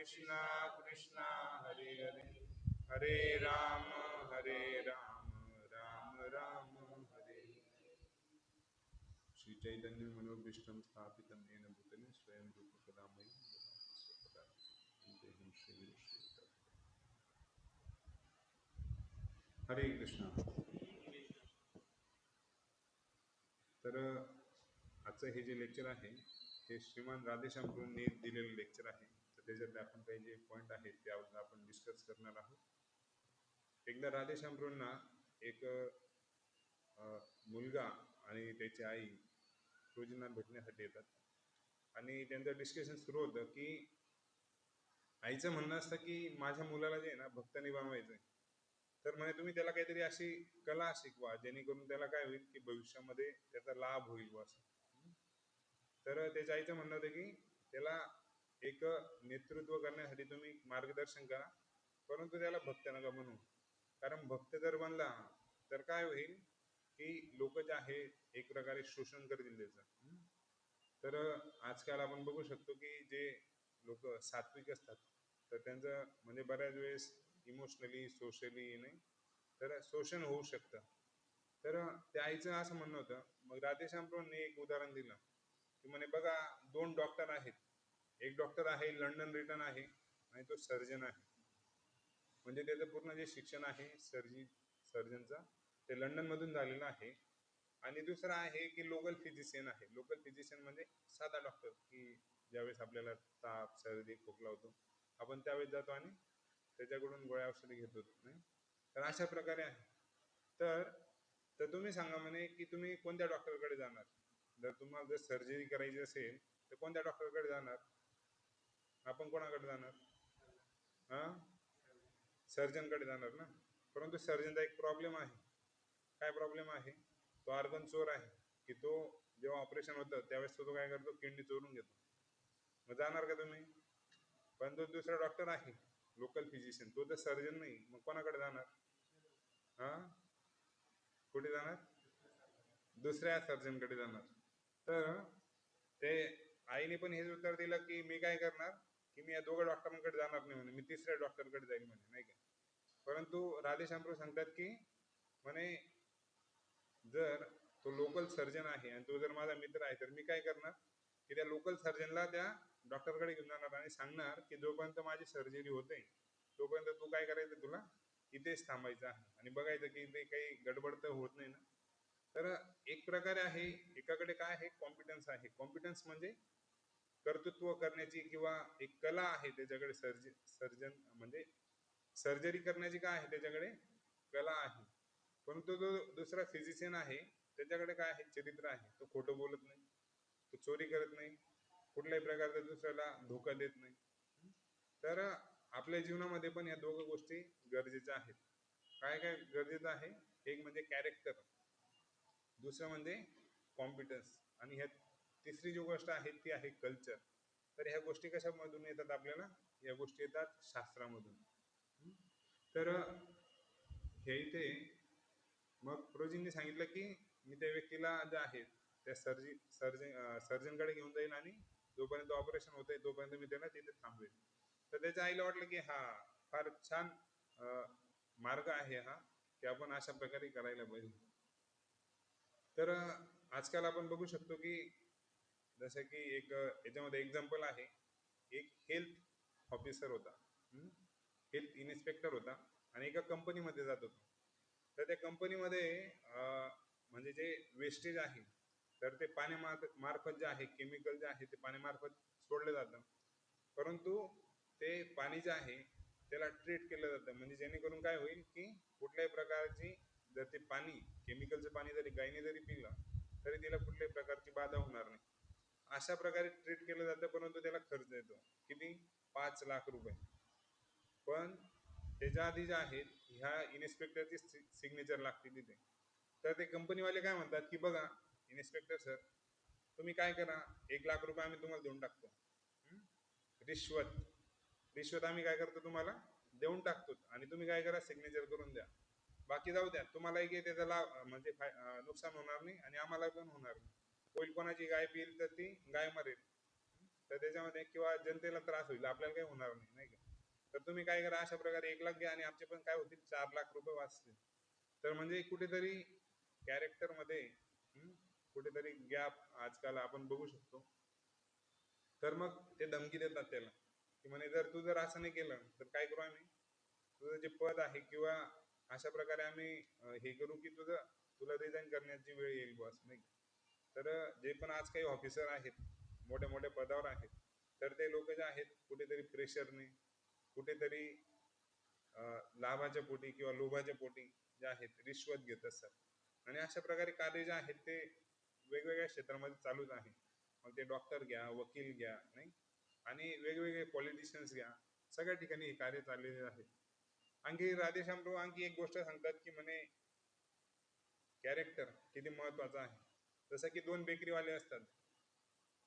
कृष्णा कृष्णा हरे हरे हरे राम राम राम हरे श्री चैतन्य मनोभीष्टं स्थापितं येन भूतले स्वयं रूप कदा मयि देहं श्री गुरु श्री हरे कृष्णा. तर आजचं हे जे लेक्चर आहे हे श्रीमान राधेश्याम प्रभूंनी दिलेलं लेक्चर आहे. तर त्याच्यातले आपण काही जे पॉईंट आहेत त्यावर आपण डिस्कस करणार आहोत. एकदा राधेश्याम प्रभूंना एक मुलगा आणि त्याची आई प्रभूजींना भेटण्यासाठी येतात आणि त्यांचं डिस्कशन सुरू होतं की आईचं म्हणणं असतं की माझ्या मुलाला जे आहे ना भक्तानी बनवायचं आहे. तर म्हणे तुम्ही त्याला काहीतरी अशी कला शिकवा जेणेकरून त्याला काय होईल की भविष्यामध्ये त्याचा लाभ होईल असं. तर त्याच्या आईचं म्हणणं होतं की त्याला एक नेतृत्व करण्यासाठी तुम्ही मार्गदर्शन करा, परंतु त्याला भक्त नका बनवू. कारण भक्त जर बनला तर काय होईल की लोक जे आहे एक प्रकारे शोषण करतील त्याचं. तर आजकाल आपण बघू शकतो की जे लोक सात्विक असतात तर त्यांचं म्हणजे बऱ्याच वेळेस इमोशनली सोशली नाही तर शोषण होऊ शकतं. तर त्या आईचं असं म्हणणं होतं. मग राधेश्याम प्रभूंनी एक उदाहरण दिलं की म्हणे बघा 2 डॉक्टर आहेत. एक डॉक्टर आहे लंडन रिटर्न आहे आणि तो सर्जन आहे. म्हणजे त्याचं पूर्ण जे शिक्षण आहे सर्जनचं ते लंडन मधून झालेलं आहे. आणि दुसरा आहे की लोकल फिजिशियन आहे. लोकल फिजिशियन म्हणजे साधा डॉक्टर की ज्यावेळेस आपल्याला ताप सर्दी खोकला होतो आपण त्यावेळेस जातो आणि त्याच्याकडून गोळ्या औषधी घेतो नाही. तर अशा प्रकारे आहे. तर तर तुम्ही सांगा म्हणे की तुम्ही कोणत्या डॉक्टरकडे जाणार. जर तुम्हाला जर सर्जरी करायची असेल तर कोणत्या डॉक्टरकडे जाणार. आपण कोणाकडे जाणार. हा सर्जनकडे जाणार ना. परंतु सर्जनचा एक प्रॉब्लेम आहे. काय प्रॉब्लेम आहे. तो ऑर्गन चोर आहे की तो जेव्हा ऑपरेशन होतं त्यावेळेस तो काय करतो किडनी चोरून घेतो. मग जाणार का तुम्ही. पण तो दुसरा डॉक्टर आहे लोकल फिजिशियन तो तर सर्जन नाही. मग कोणाकडे जाणार. हा कुठे जाणार. दुसऱ्या सर्जनकडे जाणार. तर ते आईने पण हेच उत्तर दिलं की मी काय करणार की मी या दोघं डॉक्टरांकडे जाणार नाही म्हणे. मी तिसऱ्या डॉक्टरकडे जाईल म्हणे नाही का. परंतु राधेश्याम प्रभू सांगतात की म्हणे जर तो लोकल सर्जन आहे आणि तो जर माझा मित्र आहे तर मी काय करणार की त्या लोकल सर्जनला त्या डॉक्टरकडे घेऊन जाणार आणि सांगणार की जोपर्यंत माझी सर्जरी होते तोपर्यंत तू काय करायचं तुला इथेच थांबायचं आहे आणि बघायचं की ते काही गडबड तर होत नाही ना. तर एक प्रकारे आहे एकाकडे काय आहे कॉम्पिटन्स आहे. कॉम्पिटन्स म्हणजे कर्तृत्व करण्याची किंवा एक कला आहे त्याच्याकडे. सर्जन म्हणजे सर्जरी करण्याची काय आहे त्याच्याकडे कला आहे. परंतु जो दुसरा फिजिशियन आहे त्याच्याकडे काय आहे चरित्र आहे. तो खोटं बोलत नाही. तो चोरी करत नाही. कुठल्याही प्रकारचा दुसऱ्याला धोका देत नाही. तर आपल्या जीवनामध्ये पण या दोघं गोष्टी गरजेच्या आहेत. काय काय गरजेचं आहे. एक म्हणजे कॅरेक्टर, दुसरं म्हणजे कॉम्पिटन्स आणि ह्या तिसरी जी गोष्ट आहे ती आहे कल्चर. तर ह्या गोष्टी कशामधून येतात आपल्याला. या गोष्टी येतात शास्त्रामधून. तर हे इथे मग प्रभूजींनी सांगितलं की मी त्या व्यक्तीला जे आहे त्या सर्जनकडे घेऊन जाईल आणि जोपर्यंत ऑपरेशन होतंय तोपर्यंत मी त्याला तिथे थांबवेल. तर त्याच्या आईला वाटलं की हा फार छान मार्ग आहे हा की आपण अशा प्रकारे करायला पाहिजे. तर आजकाल आपण बघू शकतो की जसं की एक याच्यामध्ये एक्झाम्पल आहे. एक हेल्थ ऑफिसर होता. हेल्थ इन्स्पेक्टर होता आणि एका कंपनीमध्ये जात होता. तर त्या कंपनीमध्ये म्हणजे जे वेस्टेज आहे तर ते पाण्यामार्फत जे आहे केमिकल जे आहे ते पाण्यामार्फत सोडलं जातं. परंतु ते पाणी जे आहे त्याला ट्रीट केलं जातं म्हणजे जेणेकरून काय होईल की कुठल्याही प्रकारची जर ते पाणी केमिकलचं पाणी जरी गायीने जरी पिलं तरी तिला कुठल्याही प्रकारची बाधा होणार नाही. अशा प्रकारे ट्रीट केलं जातं. परंतु त्याला खर्च येतो किती 5 लाख रुपये. पण त्याच्या आधी जे आहेत ह्या इन्स्पेक्टरची सिग्नेचर लागते तिथे. तर ते कंपनीवाले काय म्हणतात की बघा इन्स्पेक्टर सर तुम्ही काय करा 1 लाख रुपये आम्ही तुम्हाला देऊन टाकतो. रिश्वत रिश्वत आम्ही काय करतो तुम्हाला देऊन टाकतो आणि तुम्ही काय करा सिग्नेचर करून द्या. बाकी जाऊ द्या तुम्हालाही काही त्याचा लाभ म्हणजे नुकसान होणार नाही आणि आम्हाला पण होणार नाही. होईल कोणाची गाय पिईल तर ती गाय मरेल. तर त्याच्यामध्ये किंवा जनतेला त्रास होईल, आपल्याला काही होणार नाही, नाही का? तर तुम्ही काय करा, अशा प्रकारे 1 लाख घ्या आणि आमचे पण काय होतील, 4 लाख रुपये वाचतील. तर म्हणजे कुठेतरी कॅरेक्टर मध्ये कुठेतरी गॅप आजकाल आपण बघू शकतो. तर मग ते धमकी देतात त्याला, की म्हणे तू जर असं नाही केलं तर काय करू आम्ही, तुझं जे पद आहे किंवा अशा प्रकारे आम्ही हे करू की तुला रिझाईन करण्याची वेळ येईल बॉस, नाही. तर जे पण आज काही ऑफिसर आहेत, मोठ्या मोठ्या पदावर आहेत, तर ते लोक जे आहेत कुठेतरी प्रेशरने, कुठेतरी लाभाच्या पोटी किंवा लोभाच्या पोटी जे आहेत रिश्वत घेत असतात आणि अशा प्रकारे कार्य जे आहेत ते वेगवेगळ्या क्षेत्रामध्ये चालूच आहे. मग ते डॉक्टर घ्या, वकील घ्या, नाही, आणि वेगवेगळे पॉलिटिशियन्स घ्या, सगळ्या ठिकाणी हे कार्य चाललेले आहे. आणखी राधेश्याम प्रभू आणखी एक गोष्ट सांगतात की म्हणे कॅरेक्टर किती महत्वाचं आहे. जसं की 2 बेकरीवाले असतात,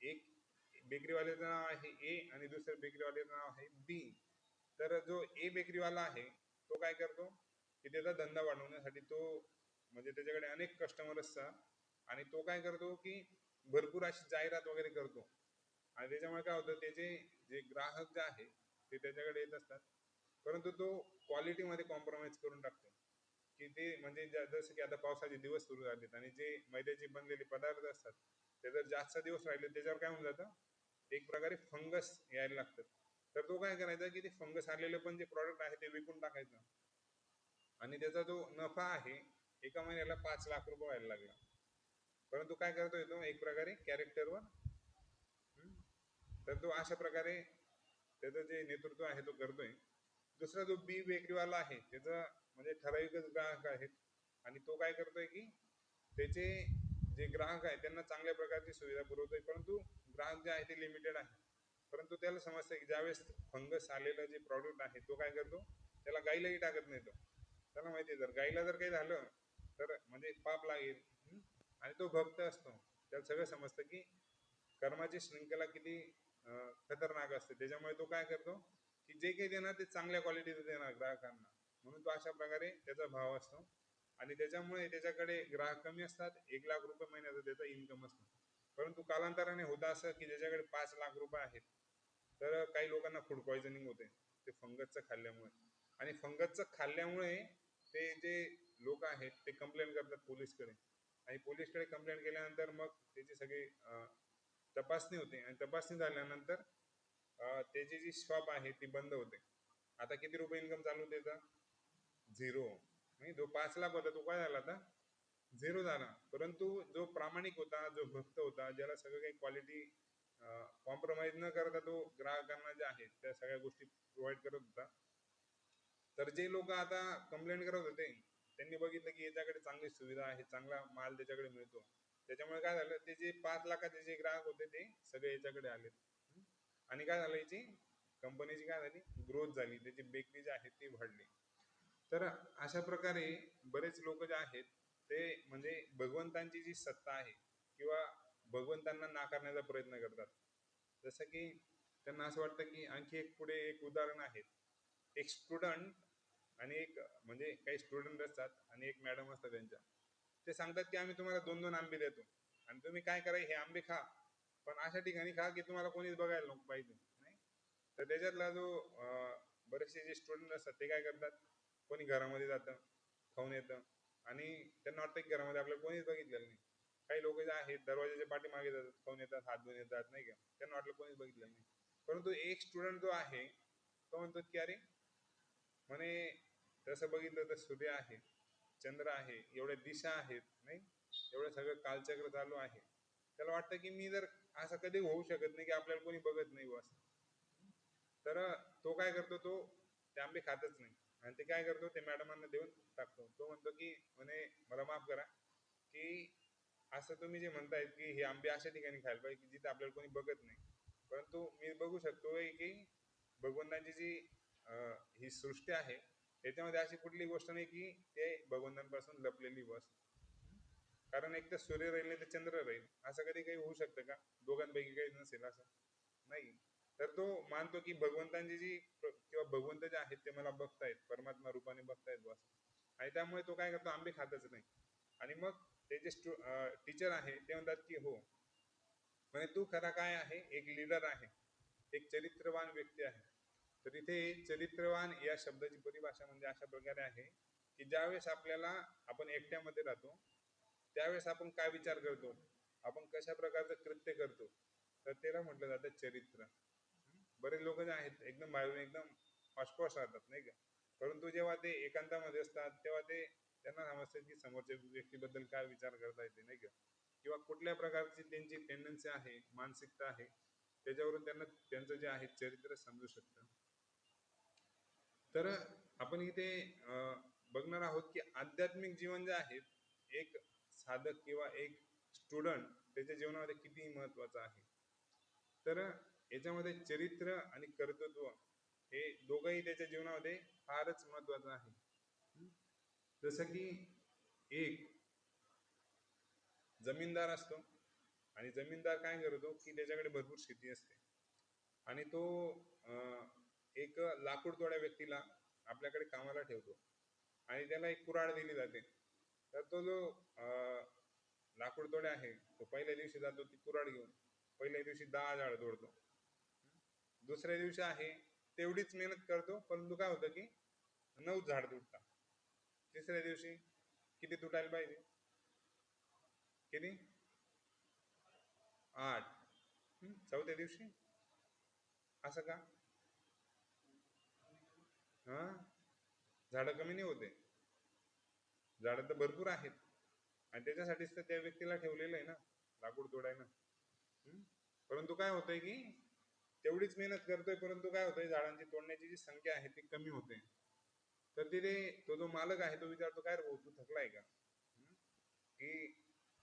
एक बेकरीवाल्याचं नाव आहे ए आणि दुसऱ्या बेकरीवाल्याचं नाव आहे बी. तर जो ए बेकरीवाला आहे तो काय करतो की त्याचा धंदा वाढवण्यासाठी तो म्हणजे त्याच्याकडे अनेक कस्टमर असतात आणि तो काय करतो की भरपूर अशी जाहिरात वगैरे करतो आणि त्याच्यामुळे काय होतं, त्याचे जे ग्राहक जे आहे ते त्याच्याकडे येत असतात, परंतु तो क्वालिटीमध्ये कॉम्प्रोमाइज करून टाकतो. की ते म्हणजे जसं की आता पावसाचे दिवस सुरू झालेत आणि जे मैद्याचे बनलेले पदार्थ असतात ते जर जास्त दिवस राहिले त्याच्यावर काय होऊन जातं, एक प्रकारे फंगस यायला लागतं. तर तो काय करायचा की ते फंगस आलेलं पण जे प्रॉडक्ट आहे ते विकून टाकायचं आणि त्याचा जो नफा आहे एका महिन्याला 5 लाख रुपये व्हायला लागला. परंतु काय करतोय तो एक प्रकारे कॅरेक्टरवर, तर तो अशा प्रकारे त्याचं जे नेतृत्व आहे तो करतोय. दुसरा जो बी बेकरीवाला आहे त्याचं म्हणजे ठराविकच ग्राहक आहेत आणि तो काय करतोय की त्याचे जे ग्राहक आहेत त्यांना चांगल्या प्रकारची सुविधा पुरवतोय, परंतु ग्राहक जे आहे ते लिमिटेड आहे. परंतु त्याला समजतं की ज्यावेळेस फंगस आलेलं जे प्रॉडक्ट आहे तो काय करतो, त्याला गाईलाही टाकत नाही. तो त्याला माहिती आहे जर गाईला जर काही झालं तर म्हणजे पाप लागेल. आणि तो भक्त असतो, त्याला सगळं समजतं की कर्माची शृंखला किती खतरनाक असते. त्याच्यामुळे तो काय करतो की जे काही देणार ते चांगल्या क्वालिटीचं देणार ग्राहकांना, म्हणून तो अशा प्रकारे त्याचा भाव असतो आणि त्याच्यामुळे त्याच्याकडे ग्राहक कमी असतात. 1 लाख रुपये महिन्याचा त्याचा इन्कम असतो. परंतु कालांतराने होतं असं की ज्याच्याकडे 5 लाख रुपये आहेत तर काही लोकांना फूड पॉइझनिंग होते ते फंगसचं खाल्ल्यामुळे, आणि फंगसचं खाल्ल्यामुळे ते जे लोक आहेत ते कंप्लेंट करतात पोलीसकडे आणि पोलीसकडे कंप्लेंट केल्यानंतर मग त्याची सगळी तपासणी होते आणि तपासणी झाल्यानंतर त्याची जी शॉप आहे ती बंद होते. आता किती रुपये इन्कम चालू त्याचा, 0. नाही, जो 5 लाख होता तो काय झाला आता, 0 झाला. परंतु जो प्रामाणिक होता, जो भक्त होता, ज्याला सगळं काही क्वालिटी कॉम्प्रोमाइज न करता तो ग्राहकांना जे आहे त्या सगळ्या गोष्टी प्रोव्हाइड करत होता. तर जे लोक आता कंप्लेंट करत होते त्यांनी बघितलं की याच्याकडे चांगली सुविधा आहे, चांगला माल त्याच्याकडे मिळतो, त्याच्यामुळे काय झालं, ते जे 5 लाखाचे जे ग्राहक होते ते सगळे याच्याकडे आले आणि काय झालं, याची कंपनीची काय झाली, ग्रोथ झाली, त्याची बेकरी जी आहे ती वाढली. तर अशा प्रकारे बरेच लोक जे आहेत ते म्हणजे भगवंतांची जी सत्ता आहे किंवा भगवंतांना नाकारण्याचा प्रयत्न करतात. जसं की त्यांना असं वाटतं की आणखी एक पुढे एक उदाहरण आहे, एक स्टुडंट आणि एक म्हणजे काही स्टुडंट असतात आणि एक मॅडम असतात त्यांच्या, ते सांगतात की आम्ही तुम्हाला 2-2 आंबे देतो आणि तुम्ही काय करा, हे आंबे खा, पण अशा ठिकाणी खा की तुम्हाला कोणीच बघायला नको पाहिजे, नाही. तर त्याच्यातला जो बरेचसे जे स्टुडंट असतात ते काय करतात, कोणी घरामध्ये जातं, खाऊन येतं आणि त्यांना वाटतं की घरामध्ये आपल्याला कोणीच बघितलेलं नाही. काही लोक जे आहेत दरवाजाच्या पाठीमागे जातात, खाऊन येतात, हात धुवून येतात, नाही का, त्यांना वाटलं कोणीच बघितलेलं नाही. परंतु एक स्टुडंट जो आहे तो म्हणतो की अरे म्हणे तसं बघितलं तर सूर्य आहे, चंद्र आहे, एवढ्या दिशा आहेत, नाही, एवढं सगळं कालचक्र चालू आहे. त्याला वाटतं की मी जर असं कधी होऊ शकत नाही की आपल्याला कोणी बघत नाही बस. तर तो काय करतो, तो ते आंबे खातच नाही आणि ते काय करतो, ते मॅडमांना देऊन टाकतो. तो म्हणतो की म्हणे मला माफ करा की असं तुम्ही जे म्हणताय की हे आंबे अशा ठिकाणी खायला पाहिजे की जिथे आपल्याला कोणी बघत नाही, परंतु मी बघू शकतोय की भगवंतांची जी ही सृष्टी आहे त्याच्यामध्ये अशी कुठली गोष्ट नाही की ते भगवंतांपासून लपलेली बस. कारण एक तर सूर्य राहील नाही तर चंद्र राहील, असं कधी काही होऊ शकतं का, दोघांपैकी काही नसेल असं, नाही. तर तो मानतो की भगवंतांची जी किंवा भगवंत जे आहेत ते मला बघतायत, परमात्मा रूपाने बघतायत बस, आणि त्यामुळे तो काय करतो, आंबे खातच नाही. आणि मग ते जे टीचर आहे ते म्हणतात की हो म्हणजे तू खरा काय आहे, एक लीडर आहे, एक चरित्रवान व्यक्ती आहे. तर इथे चरित्रवान या शब्दाची परिभाषा म्हणजे अशा प्रकारे आहे की ज्यावेळेस आपण एकट्यामध्ये राहतो त्यावेळेस आपण काय विचार करतो, आपण कशा प्रकारचं कृत्य करतो, तर त्याला म्हटलं जातं चरित्र. बरेच लोक जे आहेत एकदम बाहेरून एकदम ऑस्पॉश राहतात नाही का, परंतु जेव्हा ते एकांतामध्ये असतात तेव्हा त्यांना समजतं की समोरच्या व्यक्तीबद्दल काय विचार करता येते नाही का, किंवा कुठल्या प्रकारची त्यांची टेंडन्सी आहे, मानसिकता आहे, त्याच्यावरून त्यांना त्यांचं जे आहे चरित्र समजू शकतं. तर आपण इथे बघणार आहोत की आध्यात्मिक जीवन जे आहे एक साधक किंवा एक स्टुडंट त्याच्या जीवनामध्ये किती महत्वाचं आहे. तर याच्यामध्ये चरित्र आणि कर्तृत्व हे दोघंही त्याच्या जीवनामध्ये फारच महत्वाचं आहे. जसं की एक जमीनदार असतो आणि जमीनदार काय करतो की त्याच्याकडे भरपूर शेती असते आणि तो एक लाकूड तोड्या व्यक्तीला आपल्याकडे कामाला ठेवतो आणि त्याला एक कुऱ्हाड दिली जाते. तर तो जो लाकूड तोडे आहे तो पहिल्या दिवशी जातो ती कुऱ्हाड घेऊन, पहिल्या दिवशी 10 झाड तोडतो. दुसऱ्या दिवशी आहे तेवढीच मेहनत करतो परंतु काय होतं की 9 झाड तुटतात. तिसऱ्या दिवशी किती तुटायला पाहिजे, किती, 8. चौथ्या दिवशी असं का, हा, झाडं कमी नाही होते, झाडं तर भरपूर आहेत आणि त्याच्यासाठीच तर त्या व्यक्तीला ठेवलेलं आहे ना लाकूड तोडायला. परंतु काय होतंय की तेवढीच मेहनत करतोय परंतु काय होतंय झाडांची तोडण्याची जी संख्या आहे ती कमी होते. तर तिथे तो जो मालक आहे तो विचारतो काय रे भाऊ तू थकलाय का, की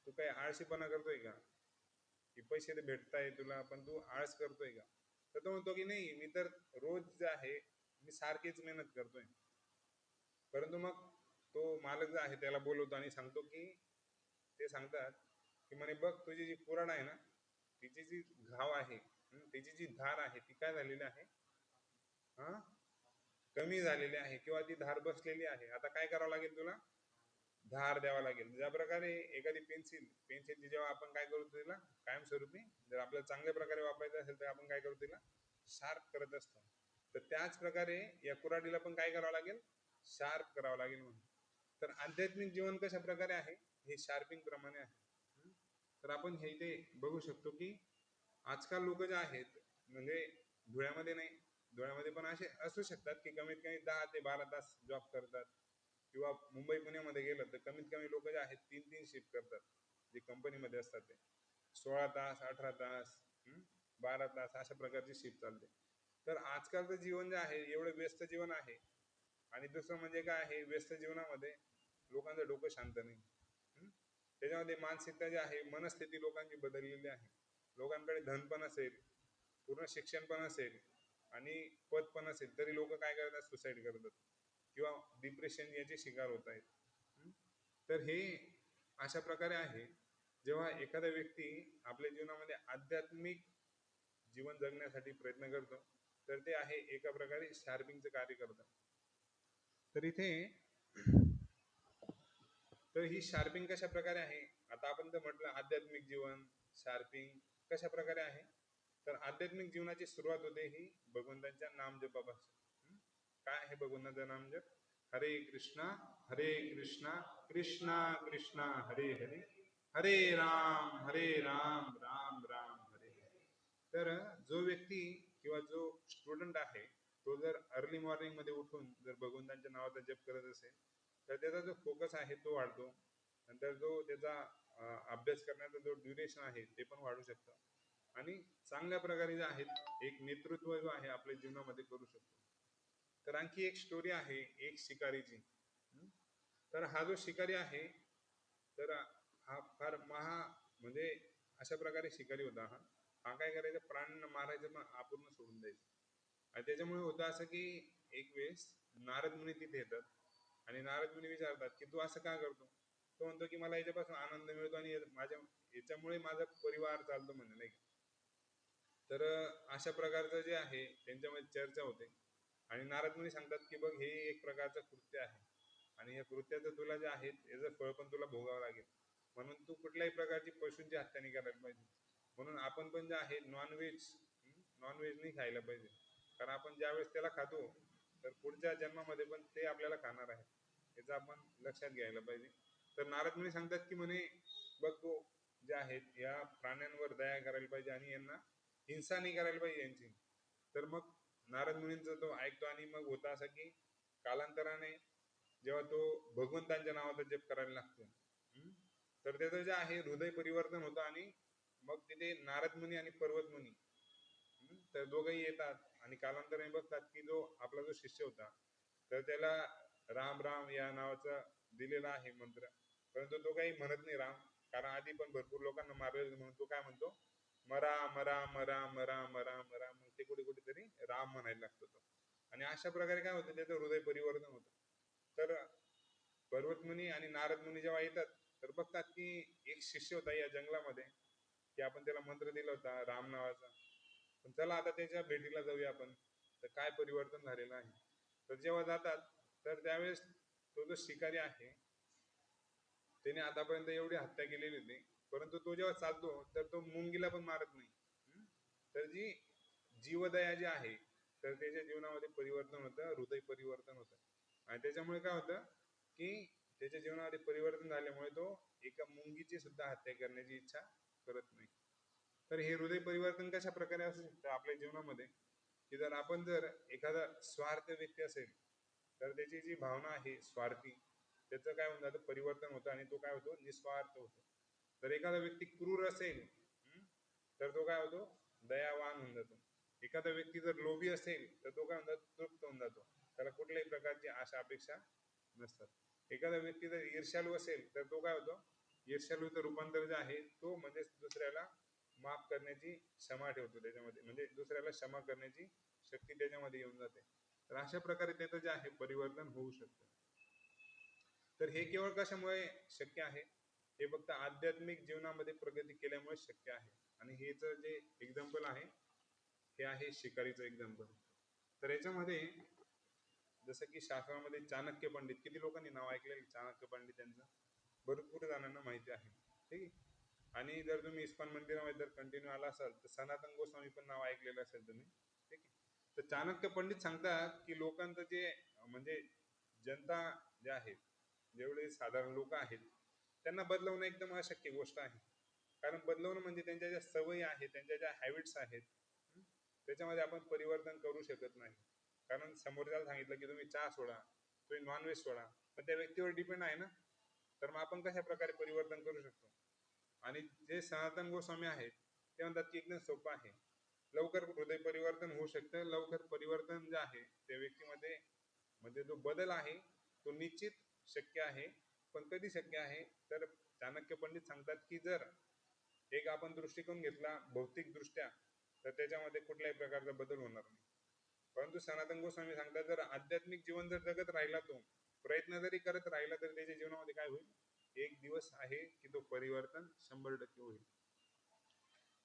तू काय आळशीपणा करतोय का, की पैसे तर भेटताय तुला पण तू आळस करतोय का. तर तो म्हणतो की नाही मी तर रोज जे आहे मी सारखीच मेहनत करतोय. परंतु मग तो मालक जो आहे त्याला बोलवतो आणि सांगतो की ते सांगतात की म्हणे बघ तुझी जी कुऱ्हाड आहे ना तिची जी घाव आहे, तिची जी धार आहे ती काय झालेली आहे, हा, कमी झालेली आहे किंवा ती धार बसलेली आहे. आता काय करावं लागेल तुला, धार द्यावा लागेल. ज्या प्रकारे एखादी पेन्सिलची जेव्हा आपण काय करू तिला कायमस्वरूपी जर आपल्याला चांगल्या प्रकारे वापरायचं असेल तर आपण काय करू तिला शार्प करत असतो. तर त्याच प्रकारे या कुऱ्हाडीला पण काय करावं लागेल, शार्प करावं लागेल म्हणून. तर आध्यात्मिक जीवन कशा प्रकारे आहे हे शार्पिंग प्रमाणे आहे. तर आपण हे इथे बघू शकतो की आजकाल लोक जे आहेत म्हणजे धुळ्यामध्ये नाही, धुळ्यामध्ये पण असे असू शकतात की कमीत कमी 10 ते 12 तास जॉब करतात, किंवा मुंबई पुण्यामध्ये गेलं तर कमीत कमी लोक जे आहेत 3-3 शिफ्ट करतात, जे कंपनीमध्ये असतात ते 16 तास 18 तास 12 तास अशा प्रकारची शिफ्ट चालते. तर आजकालचं जीवन जे आहे एवढं व्यस्त जीवन आहे आणि दुसरं म्हणजे काय आहे व्यस्त जीवनामध्ये लोकांचं डोकं शांत नाही. त्याच्यामध्ये मानसिकता जी आहे मनस्थिती लोकांची बदललेली आहे. लोकांकडे धन पण असेल, पूर्ण शिक्षण पण असेल आणि पद पण असेल तरी लोक काय करतात सुसाईड करतात किंवा डिप्रेशन याचे शिकार होत आहेत. तर हे अशा प्रकारे आहे जेव्हा एखादा व्यक्ती आपल्या जीवनामध्ये आध्यात्मिक जीवन जगण्यासाठी प्रयत्न करतो तर ते आहे एका प्रकारे शार्पिंगचं कार्य करतं. तर इथे तर ही शार्पिंग कशा प्रकारे आहे, आता आपण जर म्हटलं आध्यात्मिक जीवन शार्पिंग कशा प्रकारे आहे, तर आध्यात्मिक जीवनाची सुरुवात होते ही भगवंतांच्या नामजपापासून. काय आहे भगवंतांचं नामजप, हरे कृष्णा कृष्णा कृष्णा हरे हरे, हरे राम राम राम हरे हरे. तर जो व्यक्ती किंवा जो स्टुडंट आहे तो जर अर्ली मॉर्निंग मध्ये उठून जर भगवंतांच्या नावाचा जप करत असेल तर त्याचा जो फोकस आहे तो वाढतो. नंतर जो त्याचा अभ्यास करण्याचा जो ड्युरेशन आहे ते पण वाढू शकतं आणि चांगल्या प्रकारे जे आहेत एक नेतृत्व जो आहे आपल्या जीवनामध्ये करू शकतो. तर आणखी एक स्टोरी आहे एक शिकारीची. तर हा जो शिकारी आहे तर हा फार म्हणजे अशा प्रकारे शिकारी होता. हा काय करायचा, प्राण्यांना मारायचं पण अपूर्ण सोडून द्यायचं. आणि त्याच्यामुळे होतं असं की एक वेळेस नारद मुनी तिथे येतात आणि नारद मुनी विचारतात की तू असं का करतो. तो म्हणतो की मला याच्यापासून आनंद मिळतो आणि याच्यामुळे माझा परिवार चालतो म्हणजे नाही. तर अशा प्रकारचं जे आहे त्यांच्यामध्ये चर्चा होते आणि नारद मुनी सांगतात की बघ हे एक प्रकारचं कृत्य आहे आणि या कृत्याचं तुला जे आहे याचं फळ पण तुला भोगावं लागेल, म्हणून तू कुठल्याही प्रकारची पशूंची हत्या नाही करायला पाहिजे. म्हणून आपण पण जे आहे नॉनव्हेज नाही खायला पाहिजे. कारण आपण ज्यावेळेस त्याला खातो तर पुढच्या जन्मामध्ये पण ते आपल्याला खाणार आहे, याचं आपण लक्षात घ्यायला पाहिजे. तर नारद मुनी सांगतात की म्हणे बघ तो जे आहेत या प्राण्यांवर दया करायला पाहिजे आणि यांना हिंसा नाही करायला पाहिजे यांची. तर मग नारद मुनींचा तो ऐकतो आणि मग होता असं की कालांतराने जेव्हा तो भगवंतांच्या नावाचा जप करायला लागतो तर त्याचं जे आहे हृदय परिवर्तन होतं आणि मग तिथे नारद मुनी आणि पर्वत मुनी तर दोघंही येतात आणि कालांतराने बघतात की जो आपला जो शिष्य होता तर त्याला राम राम या नावाचा दिलेला आहे मंत्र, परंतु तो काही म्हणत नाही राम, कारण आधी पण भरपूर लोकांना मारलेलं, म्हणून तो काय म्हणतो मरा मरा मरा मरा मरा मरा, मग ते कुठे कुठेतरी राम म्हणायला लागतो तो. आणि अशा प्रकारे काय होतं त्याचं हृदय परिवर्तन होतं. तर पर्वतमुनी आणि नारद मुनी जेव्हा येतात तर बघतात की एक शिष्य होता या जंगलामध्ये की आपण त्याला मंत्र दिला होता राम नावाचा, पण चला आता त्याच्या भेटीला जाऊया आपण, तर काय परिवर्तन झालेलं आहे. तर जेव्हा जातात तर त्यावेळेस तो जो शिकारी आहे त्याने आतापर्यंत एवढी हत्या केलेली होती, परंतु तो जेव्हा चालतो तर तो मुंगीला पण मारत नाही. तर जी जीवदया जी आहे तर त्याच्या जीवनामध्ये परिवर्तन होतं, हृदय परिवर्तन होतं. आणि त्याच्यामुळे काय होतं की त्याच्या जीवनामध्ये परिवर्तन झाल्यामुळे तो एका मुंगीची सुद्धा हत्या करण्याची इच्छा करत नाही. तर हे हृदय परिवर्तन कशा प्रकारे असू शकतं आपल्या जीवनामध्ये, की जर आपण जर एखादा स्वार्थ व्यक्ती असेल तर त्याची जी भावना आहे स्वार्थी, त्याचं काय होऊन जातं परिवर्तन होतं आणि तो काय होतो निस्वार्थ होतो. तर एखादा व्यक्ती क्रूर असेल तर तो काय होतो दयावान होऊन जातो. एखादा व्यक्ती जर लोभी असेल तर तो काय होऊन जातो तृप्त होऊन जातो, त्याला कुठल्याही प्रकारची आशा अपेक्षा नसतात. एखादा व्यक्ती जर ईर्ष्याळू असेल तर तो काय होतो ईर्ष्याळूचं रूपांतर जे आहे तो म्हणजे दुसऱ्याला माफ करण्याची क्षमा ठेवतो त्याच्यामध्ये, म्हणजे दुसऱ्याला क्षमा करण्याची शक्ती त्याच्यामध्ये येऊन जाते. तर अशा प्रकारे त्याचं जे आहे परिवर्तन होऊ शकतं. तर हे केवळ कशामुळे शक्य आहे, हे फक्त आध्यात्मिक जीवनामध्ये प्रगती केल्यामुळे शक्य आहे. आणि हेच जे एक्झाम्पल आहे हे आहे शिकारीचं एक्झाम्पल. तर याच्यामध्ये जसं की शास्त्रामध्ये चाणक्य पंडित, किती लोकांनी नाव ऐकलेलं चाणक्य पंडित यांचं, भरपूर जणांना माहिती आहे, ठीक आहे. आणि जर तुम्ही इस्कॉन मंदिरामध्ये जर कंटिन्यू आला असाल तर सनातन गोस्वामी पण नाव ऐकलेलं असेल तुम्ही, ठीक आहे. तर चाणक्य पंडित सांगतात की लोकांचं जे म्हणजे जनता जे आहे, जेवढे साधारण लोक आहेत त्यांना बदलवणं एकदम अशक्य गोष्ट आहे. कारण बदलवणं म्हणजे त्यांच्या ज्या सवयी आहेत, त्यांच्या ज्या हॅबिट्स आहेत त्याच्यामध्ये आपण परिवर्तन करू शकत नाही. कारण समोरच्याला सांगितलं की तुम्ही चहा सोडा, तुम्ही नॉनव्हेज सोडा, पण त्या व्यक्तीवर डिपेंड आहे ना. तर मग आपण कशा प्रकारे परिवर्तन करू शकतो. आणि जे सनातन गोस्वामी आहेत ते म्हणतात की एकदम सोपं आहे, लवकर हृदय परिवर्तन होऊ शकतं. लवकर परिवर्तन जे आहे त्या व्यक्तीमध्ये म्हणजे जो बदल आहे तो निश्चित शक्य आहे. पण कधी शक्य आहे तर चाणक्य पंडित सांगतात की जर एक आपण दृष्टिकोन घेतला भौतिक दृष्ट्या तर त्याच्यामध्ये कुठल्याही प्रकारचा बदल होणार नाही. परंतु सनातन गोस्वामी सांगतात जर आध्यात्मिक जीवन जर जगत राहिला, तो प्रयत्न जरी करत राहिला तर त्याच्या जीवनामध्ये काय होईल, एक दिवस आहे की तो परिवर्तन 100% होईल.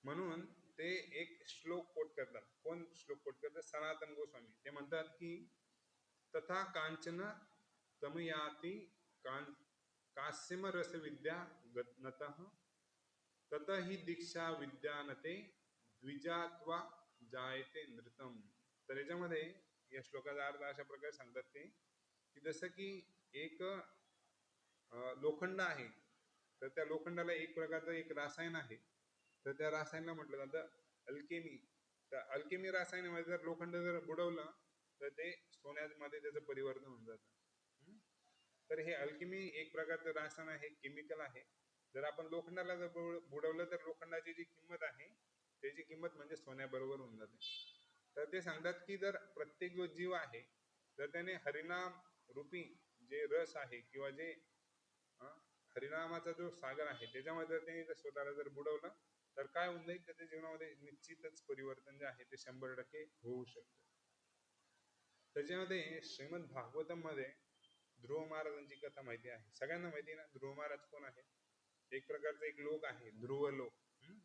म्हणून ते एक श्लोक कोट करतात. कोण श्लोक कोट करतात? सनातन गोस्वामी. ते म्हणतात की तथा कांचन तमयाति कास्यम रस विद्या नतः तत ही दीक्षा विद्यानते द्विजात्वा जायते नृतम. तर याच्यामध्ये या श्लोकाचा अर्थ अशा प्रकारे सांगतात ते की जसं की एक लोखंड आहे तर त्या लोखंडाला एक प्रकारचं एक रसायन आहे, तर त्या रसायनाला म्हटलं जातं अल्केमी. तर अल्केमी रसायनामध्ये जर लोखंड जर बुडवलं तर ते सोन्यामध्ये त्याचं परिवर्तन होऊन जातं. तर हे अल्केमी एक प्रकारचं रसायन आहे, केमिकल आहे. जर आपण लोखंडाला जर बुडवलं तर लोखंडाची जी किंमत आहे त्याची किंमत म्हणजे सोन्याबरोबर होऊन जाते. तर ते सांगतात की जर प्रत्येक जो जीव आहे जर त्याने हरिनाम रूपी जे रस आहे किंवा जे हरिनामाचा जो सागर आहे त्याच्यामध्ये जर त्यांनी जर स्वतःला जर बुडवलं तर काय होऊन जाईल, त्याच्या जीवनामध्ये निश्चितच परिवर्तन जे आहे ते 100% होऊ शकतं. त्याच्यामध्ये श्रीमद भागवतम मध्ये ध्रुव महाराजांची कथा माहिती आहे, सगळ्यांना माहिती आहे ना. ध्रुव महाराज कोण आहे? एक प्रकारचा एक लोक आहे, ध्रुव लोक.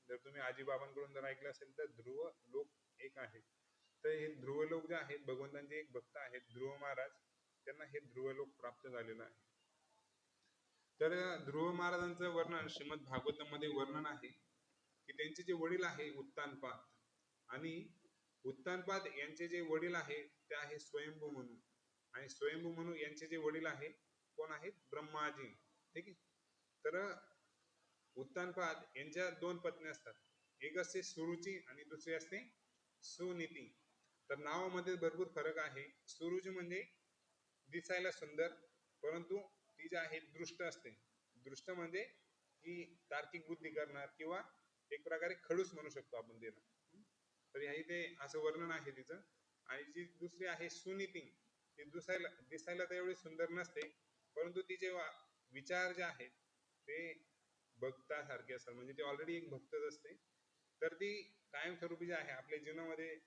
जर तुम्ही आजीबाबांकडून जर ऐकलं असेल तर ध्रुव लोक एक आहे. तर हे ध्रुव लोक जे आहेत भगवंतांचे एक भक्त आहेत ध्रुव महाराज, त्यांना हे ध्रुव लोक प्राप्त झालेलं आहे. तर ध्रुव महाराजांचं वर्णन श्रीमद भागवतम मध्ये वर्णन आहे की त्यांचे जे वडील आहे उत्तानपाद, आणि उत्तानपाद यांचे जे वडील आहे ते आहे स्वयंभू म्हणून, आणि स्वयंभू म्हणून यांचे जे वडील आहे कोण आहेत, ब्रह्माजी. ठीक आहे. तर उत्तानपाद यांच्या दोन पत्नी असतात, एक असते सुरुची आणि दुसरी असते सुनीती. तर नावामध्ये भरपूर फरक आहे. सुरुची म्हणजे दिसायला सुंदर, परंतु ती जी आहे दृष्ट असते. दृष्ट म्हणजे की तार्किक बुद्धी करणार, किंवा एक प्रकारे खडूस म्हणू शकतो आपण तिला. तर ह्या इथे असं वर्णन आहे तिचं. आणि जी दुसरी आहे सुनीती, ती दिसायला तर एवढी सुंदर नसते, परंतु तिचे विचार जे आहेत ते भक्तासारखे असतात, म्हणजे ते ऑलरेडी एक भक्तच असते. तर ती कायमस्वरूपी जे आहे आपल्या जीवनामध्ये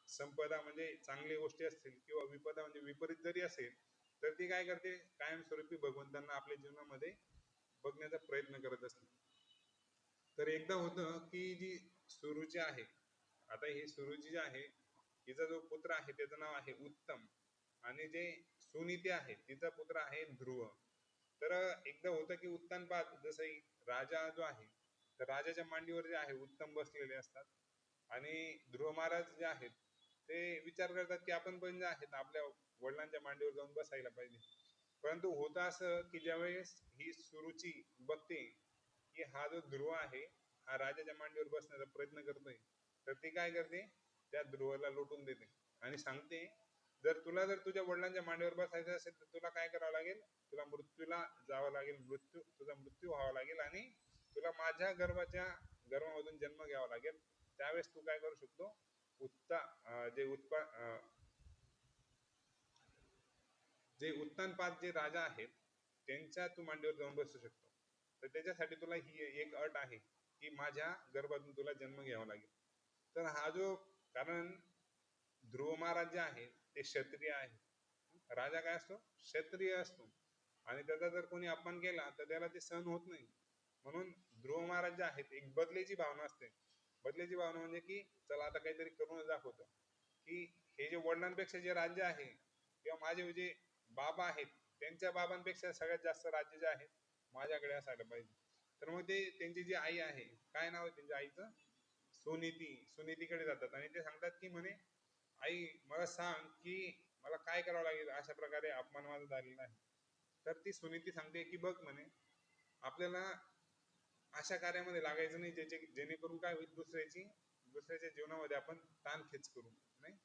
संपदा म्हणजे चांगल्या गोष्टी असतील, किंवा विपदा म्हणजे विपरीत जरी असेल, तर ती काय करते, कायमस्वरूपी भगवंतांना आपल्या जीवनामध्ये बघण्याचा प्रयत्न करत असते. तर एकदा होतं की जी सुरुची आहे, आता ही सुरुची जी आहे तिचा जो पुत्र आहे त्याचं नाव आहे उत्तम, आणि जे सुनीती आहे तिचा पुत्र आहे ध्रुव. तर एकदा होतं की उत्तानपाद, जसं राजा जो आहे, तर राजाच्या मांडीवर जे आहे उत्तम बसलेले असतात, आणि ध्रुव महाराज जे आहेत ते विचार करतात की आपण पण जे आहेत आपल्या वडिलांच्या मांडीवर जाऊन बसायला पाहिजे. परंतु होतं असं की ज्यावेळेस ही सुरुची बघते की हा जो ध्रुव आहे हा राजाच्या मांडीवर बसण्याचा प्रयत्न करतोय, तर ती काय करते, त्या ध्रुवाला लोटून देते आणि सांगते, जर तुझ्या वडिलांच्या मांडीवर बसायचं असेल तर तुला काय करावं लागेल, तुला मृत्यूला जावं लागेल, तुझा मृत्यू व्हावा लागेल, आणि तुला माझ्या गर्भामधून जन्म घ्यावा लागेल. त्यावेळेस तू काय करू शकतो, जे उत्तानपाद जे राजा आहेत त्यांच्या तू मांडीवर जाऊन बसू शकतो. तर त्याच्यासाठी तुला ही एक अट आहे की माझ्या गर्भातून तुला जन्म घ्यावा लागेल. तर हा जो, कारण ध्रुव महाराज जे आहे ते क्षत्रिय आहे. राजा काय असतो, क्षत्रिय असतो, आणि त्याचा जर कोणी अपमान केला तर त्याला ते सहन होत नाही. म्हणून ध्रुव महाराज जे आहेत एक बदलेची भावना असते. बदलेची भावना म्हणजे की चला आता काहीतरी करून दाखवतो, की हे जे वडिलांपेक्षा जे राज्य आहे, किंवा माझे जे बाबा आहेत त्यांच्या बाबांपेक्षा सगळ्यात जास्त राज्य जे आहे माझ्याकडे असायला पाहिजे. तर मग ते त्यांची जी आई आहे, काय नाव आहे त्यांच्या आईचं, सुनीतीकडे जातात आणि ते सांगतात की म्हणे आई मला सांग की मला काय करावं लागेल, अशा प्रकारे अपमान माझा झालेला आहे. तर ती सुनीती सांगते की बघ म्हणे, आपल्याला अशा कार्यामध्ये लागायचं नाही जेणेकरून काय होईल, दुसऱ्याच्या जीवनामध्ये आपण ताणखेच करू नाही.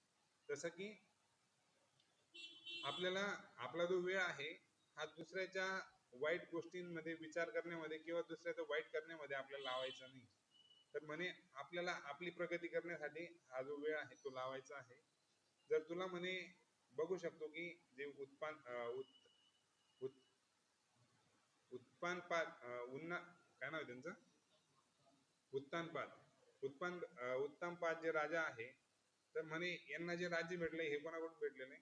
जसं की आपल्याला आपला जो वेळ आहे हा दुसऱ्याच्या वाईट गोष्टींमध्ये विचार करण्यामध्ये किंवा दुसऱ्याचं वाईट करण्यामध्ये आपल्याला लावायचा नाही. तर म्हणे आपल्याला आपली प्रगती करण्यासाठी हा जो वेळ आहे तो लावायचा आहे. जर तुला म्हणे बघू शकतो की जे उत्पानपाद काय नाव त्यांचं, उत्तानपाद जे राजा आहे, तर म्हणे यांना जे राज्य भेटले हे कोणाकडून भेटलेले,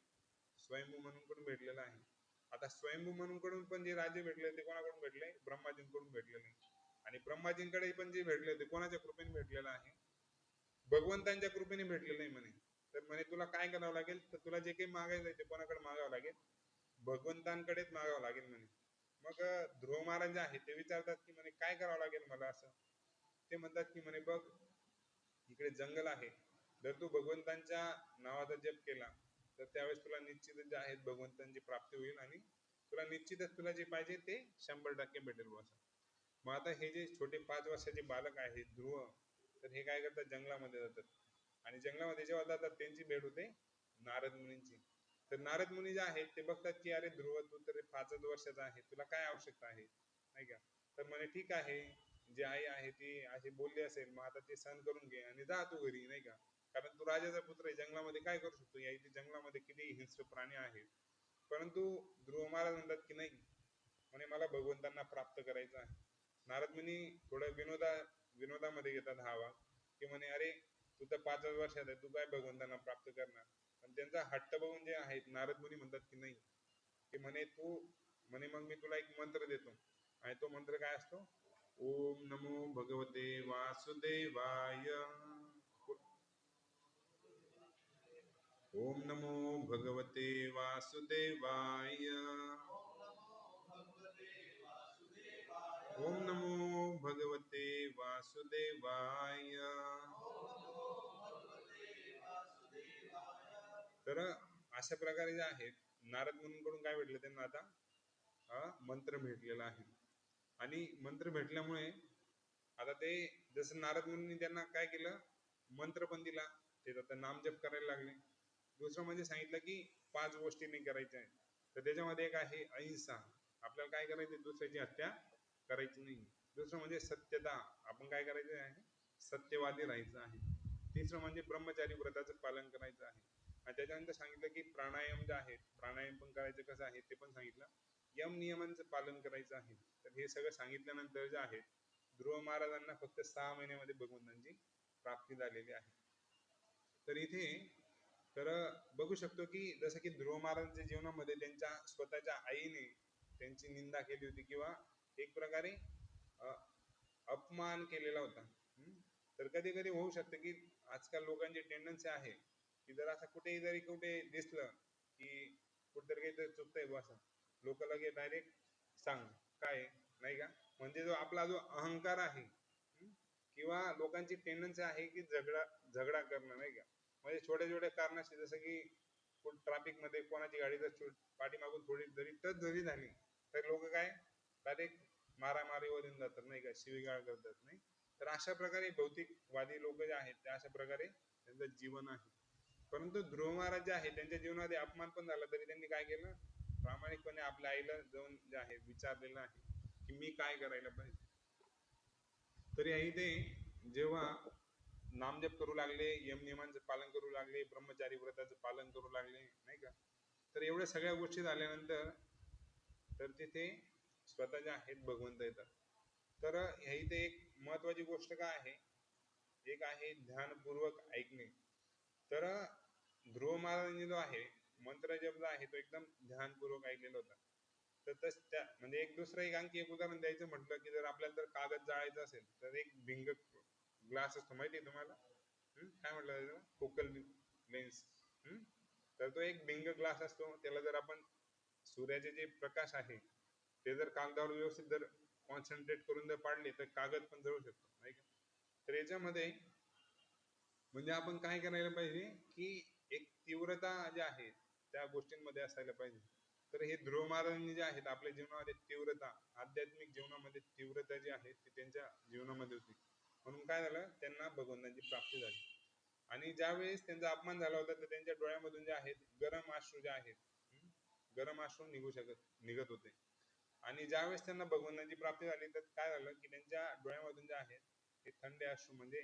स्वयंभू म्हणून कडून भेटलेलं आहे. आता स्वयंभू म्हणून कडून पण जे राज्य भेटले ते कोणाकडून भेटले, ब्रह्माजींकडून भेटलेले. आणि ब्रह्माजींकडे पण जे भेटले ते कोणाच्या कृपेने भेटलेलं आहे, भगवंतांच्या कृपेने भेटलेलं आहे म्हणे. तर म्हणे तुला काय करावं लागेल, तर तुला जे काही मागायचं ते कोणाकडे मागावं लागेल, भगवंतांकडेच मागावं लागेल म्हणे. मग ध्रुव महाराज जे आहे ते विचारतात की म्हणे काय करावं लागेल मला असं. ते म्हणतात की म्हणे बघ, इकडे जंगल आहे, जर तू भगवंतांच्या नावाचा जप केला तर त्यावेळेस तुला निश्चितच जे आहे भगवंतांची प्राप्ती होईल, आणि तुला निश्चितच तुला जे पाहिजे ते 100% भेटेल असं. मग आता हे जे छोटे 5 वर्षाचे बालक आहे ध्रुव, तर हे काय करतात, जंगलामध्ये जातात, आणि जंगलामध्ये जेव्हा जातात त्यांची भेट होते नारद मुनींची. तर नारद मुनी जे आहेत ते बघतात की अरे ध्रुव तू तर 5च वर्षाचा आहे, तुला काय आवश्यकता आहे, नाही का. तर म्हणे ठीक आहे, जी आई आहे ती अशी बोलली असेल मग आता ते सहन करून घे आणि जा तू घरी, नाही का. कारण तू राजाचा पुत्र आहे, जंगलामध्ये काय करू शकतो, या इथे जंगलामध्ये किती हिंस्र प्राणी आहेत. परंतु ध्रुव महाराज म्हणतात की नाही, म्हणे मला भगवंतांना प्राप्त करायचं आहे. नारद मुनी थोडं विनोदामध्ये घेतात हा वाद, की म्हणे अरे तू तर 5च वर्षात आहे, तू काय भगवंतांना प्राप्त करणार. पण त्यांचा हट्ट बघून जे आहेत नारद मुनी म्हणतात की नाही, की म्हणे मग मी तुला एक मंत्र देतो, आणि तो मंत्र काय असतो, ओम नमो भगवते वासुदेवाय, ओम नमो भगवते वासुदेवाय, ओम नमो भगवते वासुदेवाय. तर अशा प्रकारे जे आहेत नारद मुनींकडून काय भेटलं त्यांना आता मंत्र भेटलेला आहे. आणि मंत्र भेटल्यामुळे आता ते जसं नारद मुनींनी त्यांना काय केलं, मंत्र पण दिला, ते आता नामजप करायला लागले. दुसरं म्हणजे सांगितलं की 5 गोष्टी नाही करायच्या आहेत. तर त्याच्यामध्ये एक आहे अहिंसा, आपल्याला काय करायचं, दुसऱ्याची हत्या करायची नाही. दुसरं म्हणजे सत्यता, आपण काय करायचं आहे, सत्यवादी राहायचं आहे. तिसरं म्हणजे ब्रह्मचारी व्रताचं पालन करायचं आहे. आणि त्याच्यानंतर सांगितलं की प्राणायाम जे आहे, प्राणायाम पण करायचं कसं आहे ते पण सांगितलं. यम नियमांचं पालन करायचं आहे. तर हे सगळं सांगितल्यानंतर जे आहे ध्रुव महाराजांना फक्त 6 महिन्यामध्ये भगवंतांची प्राप्ती झालेली आहे. तर इथे तर बघू शकतो की जसं की ध्रुव महाराजांच्या जीवनामध्ये त्यांच्या स्वतःच्या आईने त्यांची निंदा केली होती किंवा एक प्रकारे अपमान केलेला होता. तर कधी कधी होऊ शकतं की आजकाल लोकांची टेंडन्सी आहे की जर असं कुठेही जरी कुठे दिसलं की कुठेतरी काहीतरी चुकतंय बस, लोक लगे डायरेक्ट सांग काय नाही का, म्हणजे जो आपला जो अहंकार आहे किंवा लोकांची टेंडन्सी आहे की झगडा झगडा करणं नाही का, म्हणजे छोट्या छोट्या कारणाशी, जसं की ट्रॅफिक मध्ये कोणाची गाडी जर पाठीमागून थोडी जरी टच जरी झाली तर लोक काय डायरेक्ट मारामारीवर येऊन जातात नाही का, शिवीगाळ करतात नाही. तर अशा प्रकारे भौतिकवादी लोक जे आहेत ते अशा प्रकारे त्यांचं जीवन आहे. परंतु ध्रुव महाराज जे आहे त्यांच्या जीवनामध्ये अपमान पण झाला तरी त्यांनी काय केलं, प्रामाणिकपणे आपल्या आईला जाऊन जे आहे विचारलेलं आहे की मी काय करायला पाहिजे. तरी आई ते जेव्हा नामजप करू लागले, यम नियमांचं पालन करू लागले, ब्रह्मचारी व्रताचं पालन करू लागले नाही का, तर एवढ्या सगळ्या गोष्टी झाल्यानंतर तर तिथे स्वतः जे आहेत भगवंत येतात. तर इथे एक महत्वाची गोष्ट काय आहे, एक आहे ध्यानपूर्वक ऐकणे. तर ध्रुव महाराजांनी जो आहे मंत्र जप जो आहे तो एकदम ध्यानपूर्वक ऐकलेला होता. तर त्या म्हणजे एक दुसरं एक आणखी एक उदाहरण द्यायचं म्हटलं की जर आपल्याला जर कागद जाळायचा असेल तर एक भिंग ग्लास असतो माहिती आहे तुम्हाला, काय म्हटलं त्याला, फोकल लेन्स. तर तो एक भिंग ग्लास असतो, त्याला जर आपण सूर्याचे जे प्रकाश आहे ते जर कागदावर व्यवस्थित जर कॉन्सन्ट्रेट करून जर पाडले तर कागद पण जळू शकतो नाही का. तर याच्यामध्ये म्हणजे आपण काय करायला पाहिजे की एक तीव्रता जी आहे त्या गोष्टींमध्ये असायला पाहिजे. तर हे ध्रुव महाराजांनी जे आहेत आपल्या जीवनामध्ये तीव्रता, आध्यात्मिक जीवनामध्ये तीव्रता जी आहे ती त्यांच्या जीवनामध्ये होती. म्हणून काय झालं, त्यांना भगवंतांची प्राप्ती झाली. आणि ज्यावेळेस त्यांचा अपमान झाला होता तर त्यांच्या डोळ्यामधून जे आहेत गरम अश्रू जे आहेत, गरम अश्रू निघत होते. आणि ज्यावेळेस त्यांना भगवंतांची प्राप्ती झाली तर काय झालं की त्यांच्या डोळ्यामधून जे आहेत ते थंड अश्रू, म्हणजे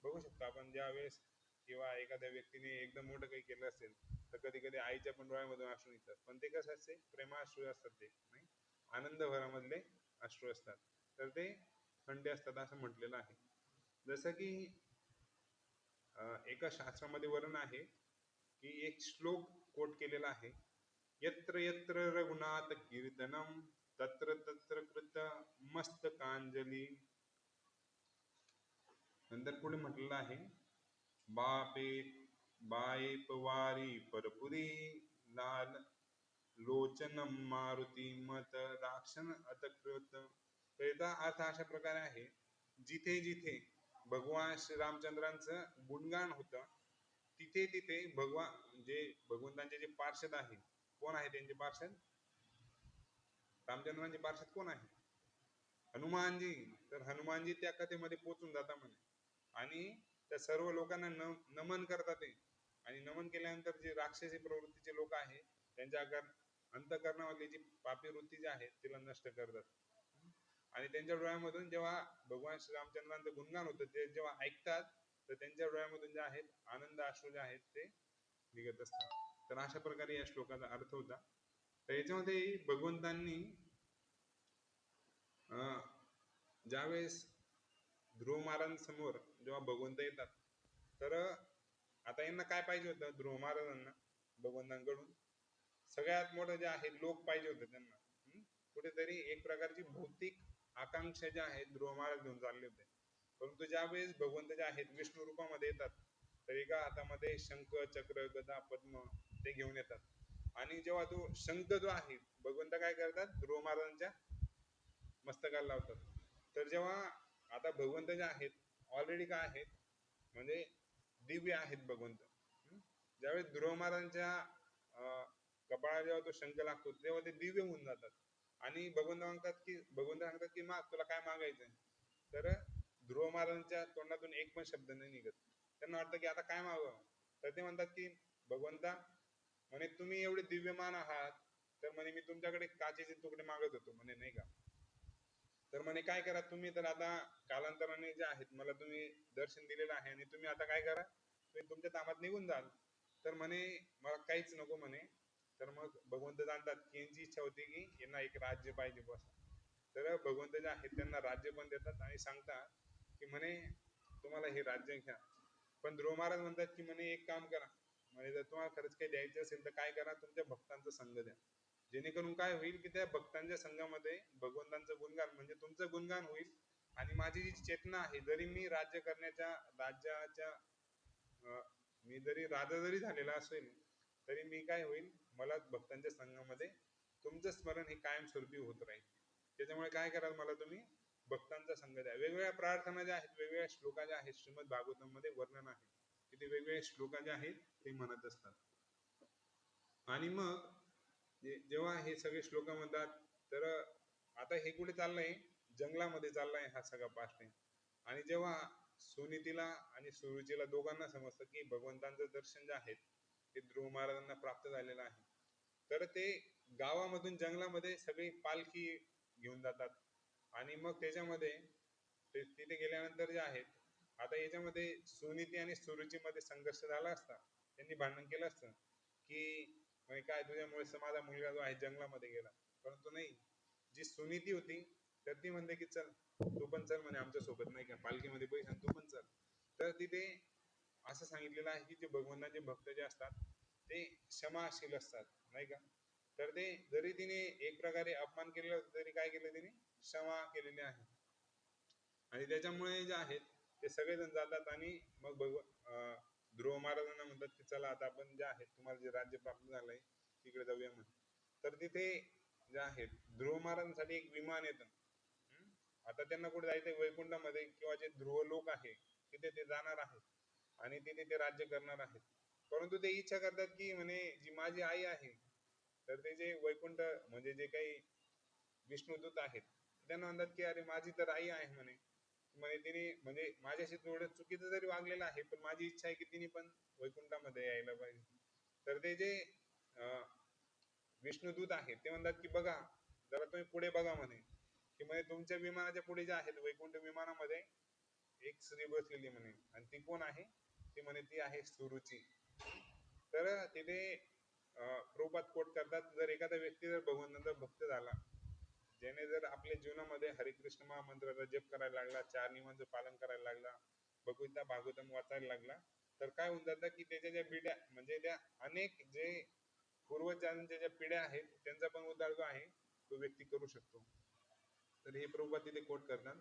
बघू शकतो आपण ज्यावेळेस किंवा एखाद्या व्यक्तीने एकदम मोठं काही केलं असेल तर कधी कधी आईच्या पण डोळ्यामधून अश्रू निघतात, पण ते कसं असते प्रेमाश्रू असतात, ते नाही आनंद भरामधले अश्रू असतात. तर ते थंड असतात असं म्हटलेलं आहे. जसं की एका शास्त्रामध्ये वर्णन आहे की एक श्लोक कोट केलेला आहे, यत्र यत्र रघुनाथ कीर्तनम तत्र तत्र कृत मस्तकांजली. नंतर पुढे म्हटलेलं आहे, बापे बायेप वारी परपुरी लाल लोचनम मारुती मत राक्षण अतकृत. तर याचा अर्थ अशा प्रकारे आहे, जिथे जिथे भगवान श्रीरामचंद्रांचं गुणगान होतं तिथे तिथे भगवान जे भगवंतांचे जे पार्षद आहे, कोण आहे त्यांचे पार्षद, रामचंद्रांचे पार्षद कोण आहे, हनुमानजी. तर हनुमानजी त्या कथेमध्ये पोचून जातात म्हणे आणि त्या सर्व लोकांना नमन करतात ते. आणि नमन केल्यानंतर जे राक्षसी प्रवृत्तीचे लोक आहेत त्यांच्या अंतःकरणामधली जी पापी वृत्ती जी आहे तिला नष्ट करतात. आणि त्यांच्या डोळ्यामधून जेव्हा भगवान श्रीरामचंद्रांचं गुणगान होतं ते जेव्हा ऐकतात तर त्यांच्या डोळ्यामधून जे आहेत आनंद अश्रू जे आहेत ते निघत असतात. तर अशा प्रकारे या श्लोकाचा अर्थ होता. तर याच्यामध्ये भगवंतांनी ज्यावेळेस ध्रुव महाराजांसमोर जेव्हा भगवंत येतात तर आता यांना काय पाहिजे होतं ध्रुव महाराजांना भगवंतांकडून, सगळ्यात मोठं जे आहे लोक पाहिजे होतं त्यांना. कुठेतरी एक प्रकारची भौतिक आकांक्षा ज्या आहेत ध्रुव महाराज घेऊन चालले होते. परंतु ज्यावेळेस भगवंत जे आहेत विष्णू रूपामध्ये येतात तर एका हातामध्ये शंख चक्र गदा पद्म ते घेऊन येतात. आणि जेव्हा तो शंख जो आहे भगवंत काय करतात ध्रुव महाराजांच्या मस्तकाला लावतात. तर जेव्हा आता भगवंत जे आहेत ऑलरेडी काय आहेत म्हणजे दिव्य आहेत भगवंत. ज्यावेळेस ध्रुव महाराजांच्या कपाळाला जेव्हा तो शंख लागतो तेव्हा ते दिव्य होऊन जातात आणि भगवंत सांगतात की माग तुला काय मागायचंय. तर ध्रुव महाराजांच्या तोंडातून एक पण शब्द नाही निघत. त्यांना वाटतं की आता काय मागावं. तर ते म्हणतात की भगवंता म्हणे तुम्ही एवढे दिव्यमान आहात तर म्हणे मी तुमच्याकडे काचेचे तुकडे मागत होतो म्हणे नाही का. तर म्हणे काय करा तुम्ही तर आता कालांतराने जे आहेत मला तुम्ही दर्शन दिलेलं आहे आणि तुम्ही आता काय करा तुम्ही तुमच्या तामात निघून जाल. तर म्हणे मला काहीच नको म्हणे. तर मग भगवंत जाणतात की यांची इच्छा होती की यांना एक राज्य पाहिजे बस. तर भगवंत जे आहेत त्यांना राज्य पण देतात आणि सांगतात की म्हणे तुम्हाला हे राज्य घ्या. पण ध्रुव महाराज म्हणतात की म्हणे एक काम करा म्हणे जर तुम्हाला खरंच काही द्यायचं असेल तर काय करा तुमच्या भक्तांचा संघ द्या. जेणेकरून काय होईल की त्या भक्तांच्या संघामध्ये भगवंतांचं गुणगान म्हणजे तुमचं गुणगान होईल आणि माझी जी चेतना आहे जरी मी राज्याच्या मी जरी राजा जरी झालेला असेल तरी मी काय होईल मला भक्तांच्या संघामध्ये तुमचं स्मरण हे कायमस्वरूपी होत राहील. त्याच्यामुळे काय कराल मला तुम्ही भक्तांचा संघ द्या. वेगवेगळ्या प्रार्थना ज्या आहेत वेगवेगळ्या श्लोका ज्या आहेत श्रीमद भागवतम मध्ये वर्णन आहे की ते वेगवेगळे श्लोका जे आहेत ते म्हणत असतात. आणि मग जेव्हा हे सगळे श्लोक म्हणतात तर आता हे कुठे चाललंय जंगलामध्ये चाललाय हा सगळा पास्ट टाइम. आणि जेव्हा सुनीतीला आणि सुरुचीला दोघांना समजतं की भगवंतांचं दर्शन जे आहे ते ध्रुव महाराजांना प्राप्त झालेलं आहे तर ते गावामधून जंगलामध्ये सगळी पालखी घेऊन जातात. आणि मग त्याच्यामध्ये तिथे गेल्यानंतर जे आहेत आता याच्यामध्ये सुनीती आणि सुरुची मध्ये संघर्ष झाला असता त्यांनी भांडण केलं असतं की म्हणजे काय तुझ्यामुळे माझा मुलगा जो आहे जंगलामध्ये गेला. परंतु नाही जी सुनीती होती तर ती म्हणते की चल तू पण चल म्हणे आमच्या सोबत नाही का पालखीमध्ये पैसा तू पण चल. तर तिथे असं सांगितलेलं आहे की जे भगवंताचे भक्त जे असतात ते क्षमाशील असतात नाही का. तर ते जरी तिने एक प्रकारे अपमान केलेला तरी काय केलं तिने क्षमा केलेली आहे. आणि त्याच्यामुळे जे आहेत ते सगळेजण जातात आणि मग ध्रुव महाराजांना म्हणतात की चला आता आपण जे आहेत तुम्हाला जे राज्य प्राप्त झालंय तिकडे जाऊया म्हणून. तर तिथे जे आहेत ध्रुव महाराजांसाठी एक विमान येतं. आता त्यांना कुठे जायचंय वैकुंठामध्ये किंवा जे ध्रुव लोक आहे तिथे ते जाणार आहेत आणि तिथे ते राज्य करणार आहेत. परंतु ते इच्छा करतात की म्हणे जी माझी आई आहे तर ते जे वैकुंठ म्हणजे जे काही विष्णुदूत आहेत त्यांना म्हणतात की अरे माझी तर आई आहे म्हणे. म्हणे तिने म्हणजे माझ्याशी थोडं चुकीचं जरी वागलेलं आहे पण माझी इच्छा आहे की तिने पण वैकुंठामध्ये यायला पाहिजे. तर ते जे विष्णुदूत आहेत ते म्हणतात की बघा जरा तुम्ही पुढे बघा म्हणे की म्हणे तुमच्या विमानाच्या पुढे जे आहेत वैकुंठ विमानामध्ये एक स्त्री बसलेली म्हणे आणि ती कोण आहे ती म्हणे ती आहे सुरुची. तर तिथे प्रभुपाद कोट करतात जर एखादा व्यक्ती जर भगवंताचा भक्त झाला ज्याने जर आपल्या जीवनामध्ये हरिकृष्ण महामंत्राचा जप करायला लागला 4 नियमांचं पालन करायला लागला भगवद्गीता भागवतम वाचायला लागला तर काय होऊन जातं की त्याच्या ज्या पिढ्या म्हणजे त्या अनेक जे पूर्वजांच्या ज्या पिढ्या आहेत त्यांचा पण उद्धार जो आहे तो व्यक्ती करू शकतो. तर हे प्रभुपाद तिथे कोट करतात.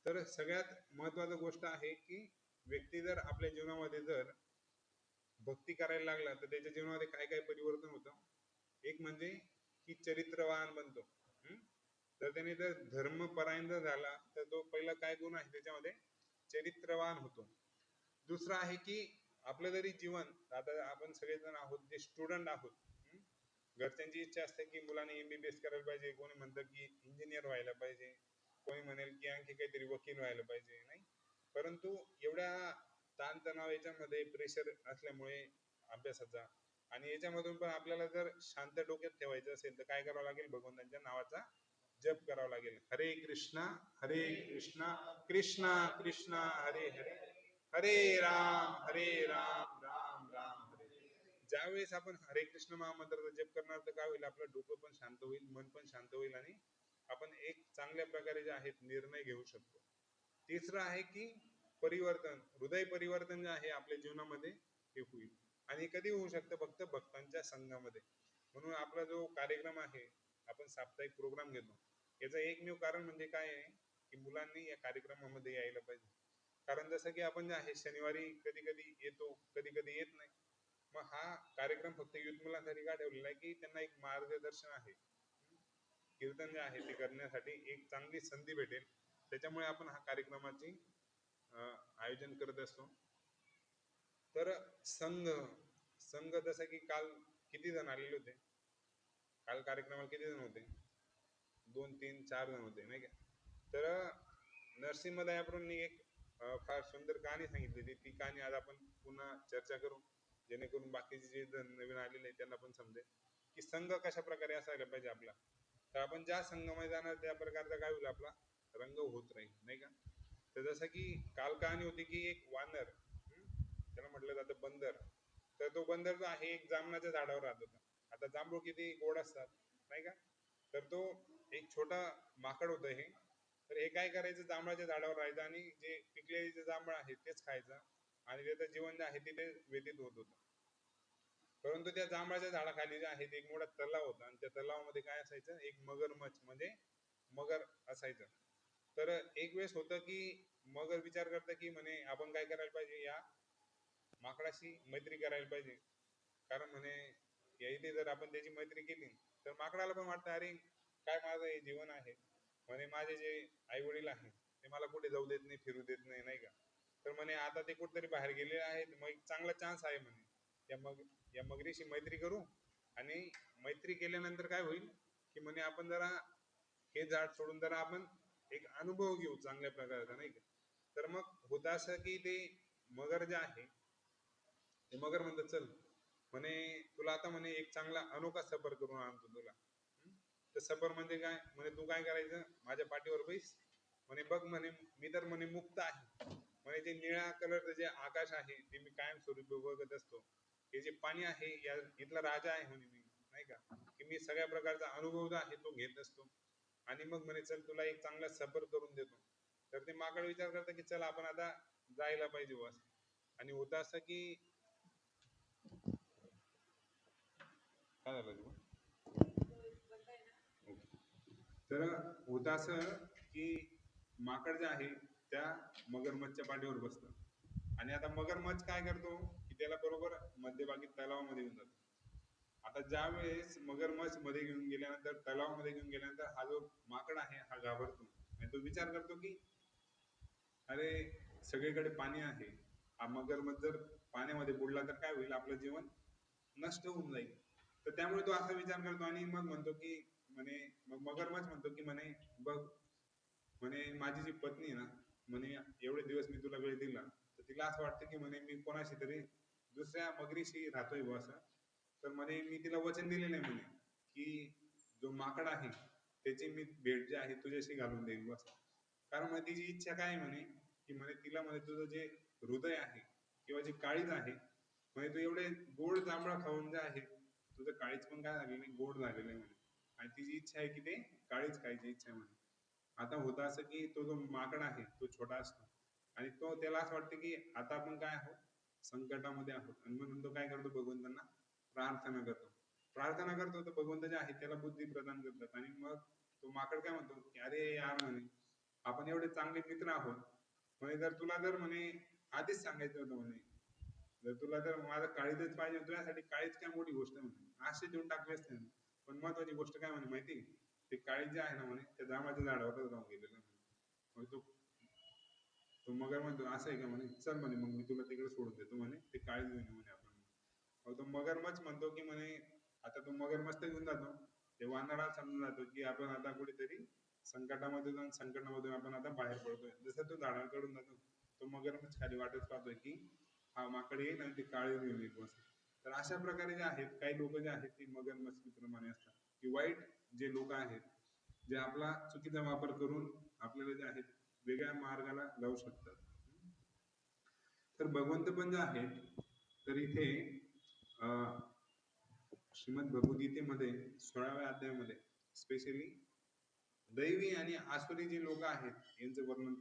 तर सगळ्यात महत्वाची गोष्ट आहे की व्यक्ती जर आपल्या जीवनामध्ये जर भक्ती करायला लागला तर त्याच्या जीवनामध्ये काय काय परिवर्तन होतं. एक म्हणजे की चरित्रवान बनतो. तर त्याने जर धर्मपरायण जर झाला तर तो पहिला काय गुण आहे त्याच्यामध्ये चरित्रवान होतो. दुसरा आहे की आपलं जरी जीवन आता आपण सगळेजण आहोत जे स्टुडंट आहोत. घरच्यांची इच्छा असते की मुलाने MBBS करायला पाहिजे कोणी म्हणतं की इंजिनियर व्हायला पाहिजे कोणी म्हणेल की आणखी काहीतरी वकील व्हायला पाहिजे नाही. परंतु एवढ्या ताणतणाव याच्यामध्ये प्रेशर असल्यामुळे अभ्यासाचा आणि याच्यामधून पण आपल्याला जर शांत डोक्यात ठेवायचं असेल तर काय करावं लागेल भगवंतांच्या नावाचा जप करावा लागेल. हरे कृष्णा कृष्णा कृष्णा हरे हरे हरे राम राम राम हरे. ज्यावेळेस आपण हरे कृष्ण महामंत्राचा जप करणार तर काय होईल आपलं डोकं पण शांत होईल मन पण शांत होईल आणि आपण एक चांगल्या प्रकारे जे आहेत निर्णय घेऊ शकतो. तिसरं आहे की परिवर्तन हृदय परिवर्तन जे आहे आपल्या जीवनामध्ये हे होईल आणि कधी होऊ शकतं फक्त भक्तांच्या संघामध्ये. म्हणून आपला जो कार्यक्रम आहे आपण साप्ताहिक प्रोग्राम घेतो याचं एकमेव कारण म्हणजे काय आहे की मुलांनी या कार्यक्रमामध्ये यायला पाहिजे. कारण जसं की आपण जे आहे शनिवारी कधी कधी येतो कधी कधी येत नाही. मग हा कार्यक्रम फक्त युथ मुलांसाठी का ठेवलेला आहे की त्यांना एक मार्गदर्शन आहे कीर्तन जे आहे ते करण्यासाठी एक चांगली संधी भेटेल त्याच्यामुळे आपण हा कार्यक्रमाची आयोजन करत असतो. तर संघ संघ जसं की काल किती जण आलेले होते? काल कार्यक्रमाला किती जण होते? 2, 3, 4 जण होते नाही का? तर नरसिंहदयावरून एक फार सुंदर कहाणी सांगितलेली. ती कहाणी आज आपण पुन्हा चर्चा करू, जेणेकरून बाकीचे जे जण नवीन आलेले आहेत त्यांना पण समजेल की संघ कशा प्रकारे असायला पाहिजे आपला. तर आपण ज्या संघामध्ये जाणार त्या प्रकारचा काय होईल आपला रंग होत राहील नाही का. तर जसं की काल कहाणी होती की एक वानर, त्याला म्हटलं जातं बंदर. तर तो बंदर जो आहे एक जांभळाच्या झाडावर राहत होता. आता जांभूळ किती गोड असतात नाही का. तर तो एक छोटा माकड होतं हे. तर हे काय करायचं, जांभळाच्या झाडावर राहायचं आणि जे पिकलेले जे जांभळ आहे तेच खायचं आणि त्याचं जीवन जे आहे तिथे व्यतीत होत होतं. परंतु त्या जांभळाच्या झाडाखाली जे आहे ते एक मोठा तलाव होता आणि त्या तलावामध्ये काय असायचं, एक मगरमच्छ म्हणजे मगर असायचं. तर एक वेळेस होतं की मगर विचार करतं की म्हणे आपण काय करायला पाहिजे, या माकडाशी मैत्री करायला पाहिजे. कारण म्हणे या इथे जर आपण त्याची मैत्री केली तर माकडाला पण वाटतं अरे काय माझं हे जीवन आहे, म्हणे माझे जे आई वडील आहेत ते मला कुठे जाऊ देत नाही, फिरू देत नाही नाही का. तर म्हणे आता ते कुठेतरी बाहेर गेलेले आहेत, मग एक चांगला चान्स आहे म्हणे या मगरीशी मैत्री करू. आणि मैत्री केल्यानंतर काय होईल की म्हणे आपण जरा हे झाड सोडून जरा आपण एक अनुभव घेऊ चांगल्या प्रकारचा नाही का. तर मग होतं असं की ते मगर जे आहे ते मगर म्हणतात चल म्हणे तुला आता म्हणे एक चांगला अनोखा सफर करून आणतो तुला. तर सफर म्हणजे काय म्हणे, तू काय करायचं माझ्या पाठीवर बैस म्हणे, बघ म्हणे मी तर म्हणे मुक्त आहे म्हणे, जे निळ्या कलरचं जे आकाश आहे ते मी कायमस्वरूपी बघत असतो, हे जे पाणी आहे या इथला राजा आहे म्हणे मी नाही का, की मी सगळ्या प्रकारचा अनुभव जो आहे तो घेत असतो. आणि मग म्हणे चल तुला एक चांगला सफर करून देतो. तर ते माकड विचार करतं की चल आपण आता जायला पाहिजे बस. आणि होतं असं की काय झालं तुला? तर होतं असं की माकड जे आहे त्या मगरमच्छच्या पाठीवर बसतं. आणि आता मगरमच्छ काय करतो की त्याला बरोबर मध्यभागी तलावामध्ये घेऊन जातो. आता ज्या वेळेस मगरमच्छ मध्ये घेऊन गेल्यानंतर, तलावामध्ये घेऊन गेल्यानंतर हा जो माकड आहे हा घाबरतो आणि तो विचार करतो की अरे सगळीकडे पाणी आहे, हा मगरमच्छ जर पाण्यामध्ये बुडला तर काय होईल, आपलं जीवन नष्ट होऊन जाईल. तर त्यामुळे तो असा विचार करतो आणि मग म्हणतो की म्हणे, मग मगरमच्छ म्हणतो की म्हणे बघ म्हणे माझी जी पत्नी आहे ना म्हणे, एवढे दिवस मी तुला वेळ दिला तर तिला असं वाटतं की म्हणे मी कोणाशी तरी दुसऱ्या मगरीशी राहतोय बुवा असं. तर म्हणे मी तिला वचन दिलेलं आहे म्हणे की जो माकड आहे त्याची मी भेट जी आहे तुझ्याशी घालून देईल बुवा असं. कारण मग तिची इच्छा काय आहे म्हणे की म्हणे तिला म्हणे तुझं जे हृदय आहे किंवा जी काळीज आहे म्हणे, तू एवढे गोड जांभळं खाऊन जे आहे तुझं काळीज पण काय झालेलं आहे, गोड झालेलं आहे म्हणे. आणि तिची इच्छा आहे की ते काळीज खायची इच्छा आहे म्हणे. आता होतं असं की तो जो माकड आहे तो छोटा असतो आणि तो त्याला असं वाटतं की आता आपण काय आहोत, संकटामध्ये आहोत. आणि म्हणून तो काय करतो, भगवंतांना प्रार्थना करतो. प्रार्थना करतो तर भगवंत जे आहे त्याला बुद्धी प्रदान करतात. आणि मग तो माकड काय म्हणतो की अरे यार म्हणे आपण एवढे चांगले मित्र आहोत म्हणे, जर तुला जर म्हणे आधीच सांगायचं होतं म्हणे, जर तुला जर माझं काळीजच पाहिजे तुझ्यासाठी, काळीज काय मोठी गोष्ट म्हणे, असे देऊन टाकले असते. पण महत्वाची गोष्ट काय म्हणे माहिती, ते काळीज जे आहे ना म्हणे त्या जांभळाच्या झाडावरच राहून गेलेलं म्हणे. मग तो मगर म्हणतो असं आहे का म्हणे, चल म्हणे मग मी तुला तिकडे सोडून देतो म्हणे, ते काळीज घेऊन म्हणे आपण. मग तो मगरमच्छ म्हणतो की म्हणे, आता तो मगरमच्छ घेऊन जातो, ते वानराला समजून जातो की आपण आता कुठेतरी संकटामध्ये जाऊन संकटामधून आपण आता बाहेर पडतोय. जसं तो झाडावर चढून जातो तो मगरमच्छ खाली वाटच पाहतोय की हा माकड येईल आणि ते काळीज घेऊन येईल बस. तर अशा प्रकारे जे आहेत काही लोक जे आहेत ते मगरमच्छ प्रमाणे असतात, की वाईट जे लोक आहेत जे आपला चुकीचा वापर करून आपल्याला जे आहेत वेगळ्या मार्गाला लावू शकतात. तर भगवंत पण जे आहेत तर इथे श्रीमद भगवद्गीतेमध्ये 16व्या अध्यायामध्ये स्पेशली दैवी आणि आसुरी जे लोक आहेत यांचं वर्णन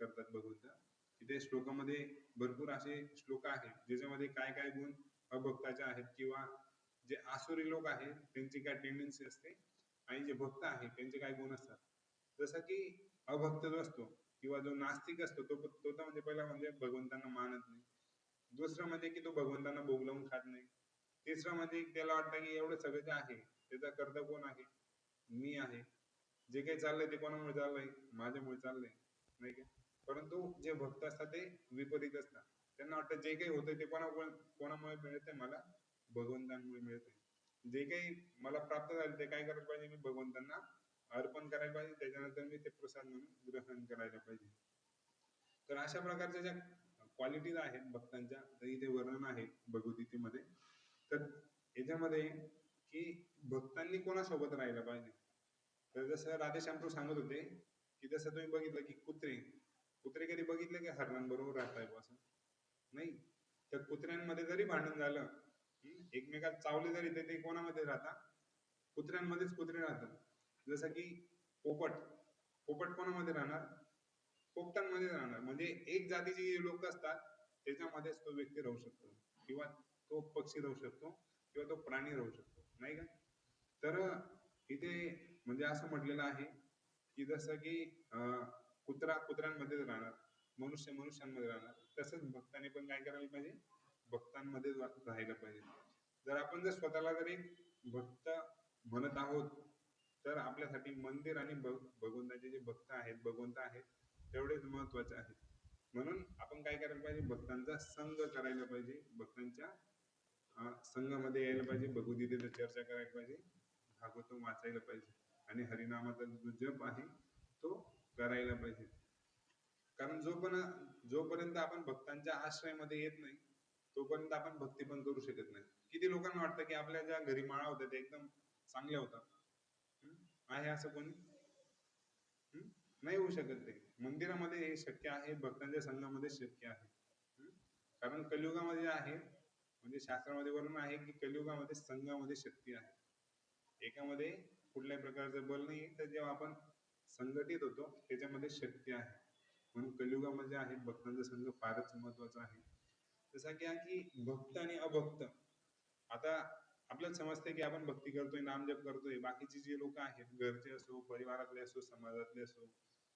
करतात भगवंत. त्या श्लोकामध्ये भरपूर असे श्लोक आहेत ज्याच्यामध्ये काय काय गुण अभक्ताचे आहेत किंवा जे आसुरी लोक आहेत त्यांची काय टेंडन्सी असते आणि जे भक्त आहेत त्यांचे काय गुण असतात. जसं की अभक्त जो असतो किंवा जो नास्तिक असतो तो तर म्हणजे पहिला म्हणजे भगवंतांना मानत नाही. दुसरं म्हणजे की तो भगवंतांना बोगलावून खात नाही. तिसरं म्हणजे त्याला वाटतं की एवढं सगळं जे आहे त्याचा कर्ता कोण आहे, मी आहे. जे काही चाललंय ते कोणामुळे चाललंय, माझ्यामुळे चाललंय. नाही का. परंतु जे भक्त असतात ते विपरीत असतात. त्यांना वाटतं जे काही होतंय ते कोणामुळे मिळतंय मला, भगवंतांमुळे मिळतंय. जे काही मला प्राप्त झालं ते काय करायला पाहिजे, मी भगवंतांना अर्पण करायला पाहिजे, त्याच्यानंतर मी ते प्रसाद म्हणून ग्रहण करायला पाहिजे. तर अशा प्रकारच्या ज्या क्वालिटीज आहेत भक्तांच्या, तर इथे वर्णन आहे भगवद्गीतेमध्ये. तर याच्यामध्ये की भक्तांनी कोणासोबत राहायला पाहिजे. तर जसं राधेश्याम सांगत होते की जसं तुम्ही बघितलं की कुत्रे कुत्रे कधी बघितले की हरणांबरोबर राहताय असं नाही. तर कुत्र्यांमध्ये जरी भांडण झालं, एकमेकात चावले जरी, ते कोणामध्ये राहतात, कुत्र्यांमध्येच कुत्रे राहतात. जसं की पोपट पोपट कोणामध्ये राहणार, पोपटांमध्ये राहणार. म्हणजे एक जातीचे जे लोक असतात त्याच्यामध्येच तो व्यक्ती राहू शकतो, किंवा तो पक्षी राहू शकतो, किंवा तो प्राणी राहू शकतो, नाही का. तर इथे म्हणजे असं म्हटलेलं आहे की जसं की कुत्रा कुत्र्यांमध्येच राहणार, मनुष्य मनुष्यांमध्ये राहणार, तसंच भक्ताने पण काय करायला पाहिजे, भक्तांमध्ये राहायला पाहिजे. जर स्वतःला जर एक भक्त म्हणत आहोत, तर आपल्यासाठी मंदिर आणि भगवंताचे जे भक्त आहेत, भगवंत आहेत, तेवढेच महत्वाचे आहेत. म्हणून आपण काय करायला पाहिजे, भक्तांचा संग करायला पाहिजे, भक्तांच्या संघामध्ये यायला पाहिजे, भगवद्गीतेची चर्चा करायला पाहिजे, भागवत वाचायला पाहिजे, आणि हरिनामाचा जो जप आहे तो करायला पाहिजे. कारण जोपर्यंत आपण भक्तांच्या आश्रयामध्ये येत नाही तोपर्यंत आपण भक्ती पण करू शकत नाही. किती लोकांना वाटतं की आपल्या ज्या घरी माळा होत्या ते एकदम चांगल्या होत्या, आहे असं कोणी? नाही होऊ शकत. ते मंदिरामध्ये हे शक्य आहे, भक्तांच्या संघामध्ये शक्य आहे. कारण कलियुगामध्ये आहे, म्हणजे शास्त्रामध्ये वर्णन आहे की कलियुगामध्ये संघामध्ये शक्ती आहे. एकामध्ये कुठल्याही प्रकारचं बल नाही, तर जेव्हा आपण संघटित होतो त्याच्यामध्ये शक्ती आहे. म्हणून कलियुगामध्ये आहे भक्तांचा संघ फारच महत्वाचा आहे. जसा की भक्त आणि अभक्त, आता आपल्याला समजते की आपण भक्ती करतोय, नामजप करतोय, बाकीचे जे लोक आहेत, घरचे असो, परिवारातले असो, समाजातले असो,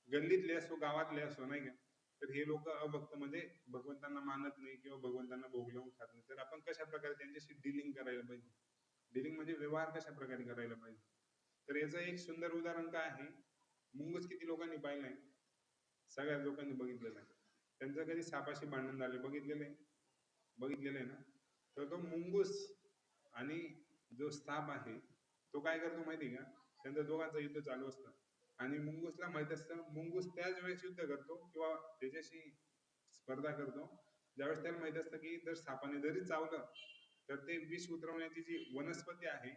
गल्लीतले असो, गावातले असो, नाही का, तर हे लोक अभक्त म्हणजे भगवंतांना मानत नाही किंवा भगवंतांना भोग लावून खात नाही. तर आपण कशा प्रकारे त्यांच्याशी डिलिंग करायला पाहिजे, डिलिंग म्हणजे व्यवहार कशा प्रकारे करायला पाहिजे. तर याचं एक सुंदर उदाहरण काय आहे, मुंगूस किती लोकांनी पाहिलंय, सगळ्याच लोकांनी बघितलेलं आहे. त्यांचं कधी सापाशी भांडण झाले बघितलेलं आहे ना. तर तो मुंगूस आणि जो साप आहे तो काय करतो माहिती का, त्यांचं दोघांचं युद्ध चालू असतं, आणि मुंगूसला माहित असतं, मुंगूस त्याच वेळेस युद्ध करतो किंवा त्याच्याशी स्पर्धा करतो ज्यावेळेस त्याला माहित असतं की जर सापाने जरी चावलं तर ते विष उतरवण्याची जी वनस्पती आहे,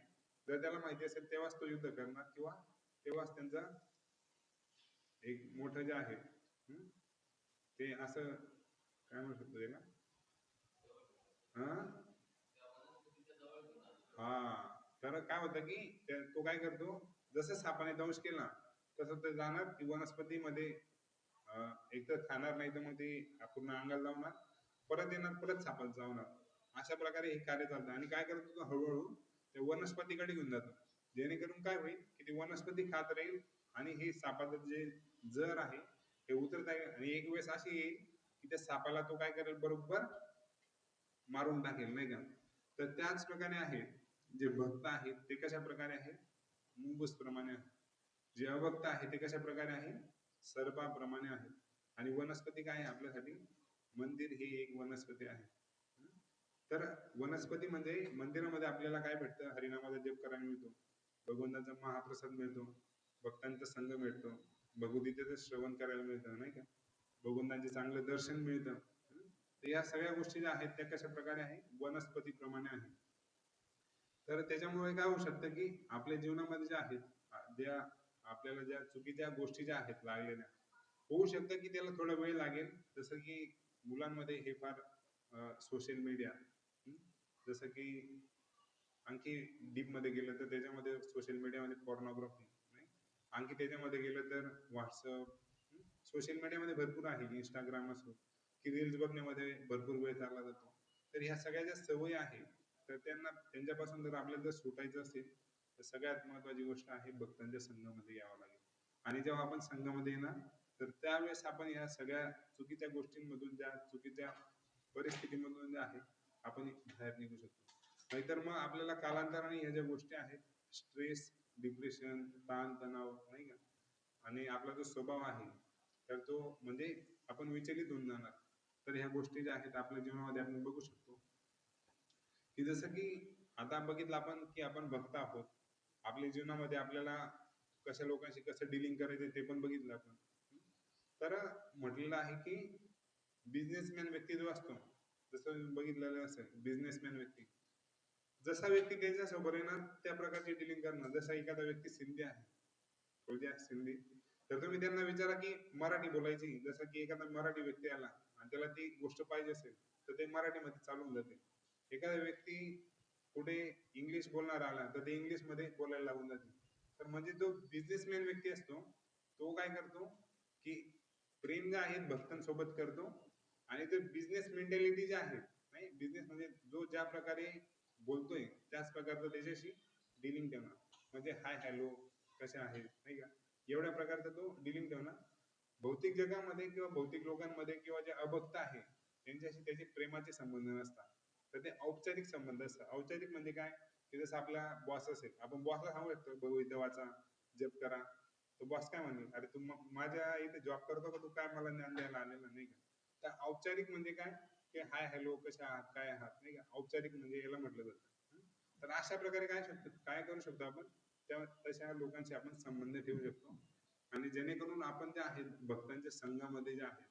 जर त्याला माहिती असेल तेव्हाच तो युद्ध करणार, किंवा तेव्हाच त्यांचा एक मोठं जे आहे ते असं काय म्हणू शकतो त्याला, हा. तर काय होतं की तो काय करतो, जसं सापाने दंश केला तसं ते जाणार ती वनस्पतीमध्ये, एक तर खाणार, नाही तर मग ते पूर्ण अंगाला लावणार, परत येणार, परत सापाला चावणार. अशा प्रकारे हे कार्य चालतं. आणि काय करतो तो, हळूहळू ते वनस्पतीकडे घेऊन जातो, जेणेकरून काय होईल की ती वनस्पती खात राहील आणि हे सापाचं जे जर आहे ते उतरत आहे, आणि एक वेळेस अशी येईल की त्या सापाला तो काय करेल, बरोबर मारून टाकेल, नाही का. तर त्याच प्रकारे आहे जे भक्त आहेत ते कशा प्रकारे आहेत, मुंगूस प्रमाणे आहेत. जे अभक्त आहे ते कशा प्रकारे आहे, सर्पाप्रमाणे आहे. आणि वनस्पती काय आहे आपल्यासाठी, मंदिर ही एक वनस्पती आहे. तर वनस्पती म्हणजे मंदिरामध्ये आपल्याला काय भेटतं, हरिनामाचा जप करायला मिळतो, भगवंताचा महाप्रसाद मिळतो, भक्तांचा संघ मिळतो, भगवद्गीतेचं श्रवण करायला मिळतं, नाही का, भगवंतांचे चांगलं दर्शन मिळतं. तर या सगळ्या गोष्टी ज्या आहेत त्या कशा प्रकारे आहे, वनस्पती प्रमाणे आहे. तर त्याच्यामुळे काय होऊ शकतं की आपल्या जीवनामध्ये ज्या आहेत, ज्या आपल्याला ज्या चुकीच्या गोष्टी ज्या आहेत लागलेल्या, होऊ शकतं की त्याला थोडा वेळ लागेल. जसं की मुलांमध्ये हे फार सोशल मीडिया, जसं की आणखी डीप मध्ये गेलं तर त्याच्यामध्ये सोशल मीडियामध्ये पॉर्नोग्राफी, नाही, आणखी त्याच्यामध्ये गेलं तर व्हॉट्सअप, सोशल मीडियामध्ये भरपूर आहे, इंस्टाग्राम असो, की रील्स बघण्यामध्ये भरपूर वेळ चालला जातो. तर ह्या सगळ्या ज्या सवयी आहेत, तर त्यांच्यापासून जर आपल्याला जर सुटायचं असेल तर सगळ्यात महत्वाची गोष्ट आहे भक्तांच्या संघामध्ये यावं लागेल. आणि जेव्हा आपण संघामध्ये येणार तर त्यावेळेस आपण या सगळ्या चुकीच्या गोष्टींमधून, ज्या चुकीच्या परिस्थितीमधून जे आहे आपण बाहेर निघू शकतो. नाहीतर मग आपल्याला कालांतराने ह्या ज्या गोष्टी आहेत, स्ट्रेस, डिप्रेशन, ताण तणाव, नाही का, आणि आपला जो स्वभाव आहे तर तो म्हणजे आपण विचलित होऊन जाणार. तर ह्या गोष्टी ज्या आहेत आपल्या जीवनामध्ये आपण बघू शकतो, की जसं की आता बघितलं आपण की आपण भक्त आहोत. आपल्या जीवनामध्ये आपल्याला कशा लोकांशी कसं डीलिंग करायचं ते पण बघितलं आपण. तर म्हटलेलं आहे की बिझनेसमॅन व्यक्ती जो असतो, जसं बघितलेलं असेल बिझनेसमॅन व्यक्ती, जसा व्यक्ती त्याच्यासोबत आहे ना त्या प्रकारची डीलिंग करणं. जसा एखादा व्यक्ती सिंधी आहे, फौजी आहे सिंधी, तर तुम्ही त्यांना विचारा की मराठी बोलायची. जसं की एखादा मराठी व्यक्ती आला आणि त्याला ती गोष्ट पाहिजे असेल तर ते मराठीमध्ये चालून जाते. एखादा व्यक्ती कुठे इंग्लिश बोलणार आला तर ते इंग्लिश मध्ये बोलायला लागून जाते. तर म्हणजे जो बिझनेसमॅन व्यक्ती असतो तो काय करतो की प्रेम जे आहे भक्तांसोबत करतो, आणि ते बिझनेस मेंटॅलिटी जी आहे, नाही बिझनेस म्हणजे जो ज्या प्रकारे बोलतोय त्याच प्रकारचं त्याच्याशी डिलिंग ठेवणार. म्हणजे हाय हॅलो कसे आहेत नाही का, एवढ्या प्रकारचा तो डिलिंग ठेवणार. भौतिक जगामध्ये किंवा भौतिक लोकांमध्ये किंवा जे अभक्त आहे त्यांच्याशी त्याचे प्रेमाचे संबंध नसतात, तर ते औपचारिक संबंध असतात. औपचारिक म्हणजे काय, की जसं आपला बॉस असेल, आपण बॉसला सांगू शकतो भगवद्गीता वाचा, जप करा, तो बॉस काय म्हणेल, अरे तू माझ्या इथे जॉब करतो का, तू काय मला ज्ञान द्यायला आलेला नाही का. तर औपचारिक म्हणजे काय, की हाय हॅलो कशा आहात काय आहात नाही का, औपचारिक म्हणजे याला म्हटलं जातं. तर अशा प्रकारे काय करू शकतो आपण, त्या तशा लोकांशी आपण संबंध ठेवू शकतो. आणि जेणेकरून आपण जे आहेत भक्तांच्या संघामध्ये जे आहे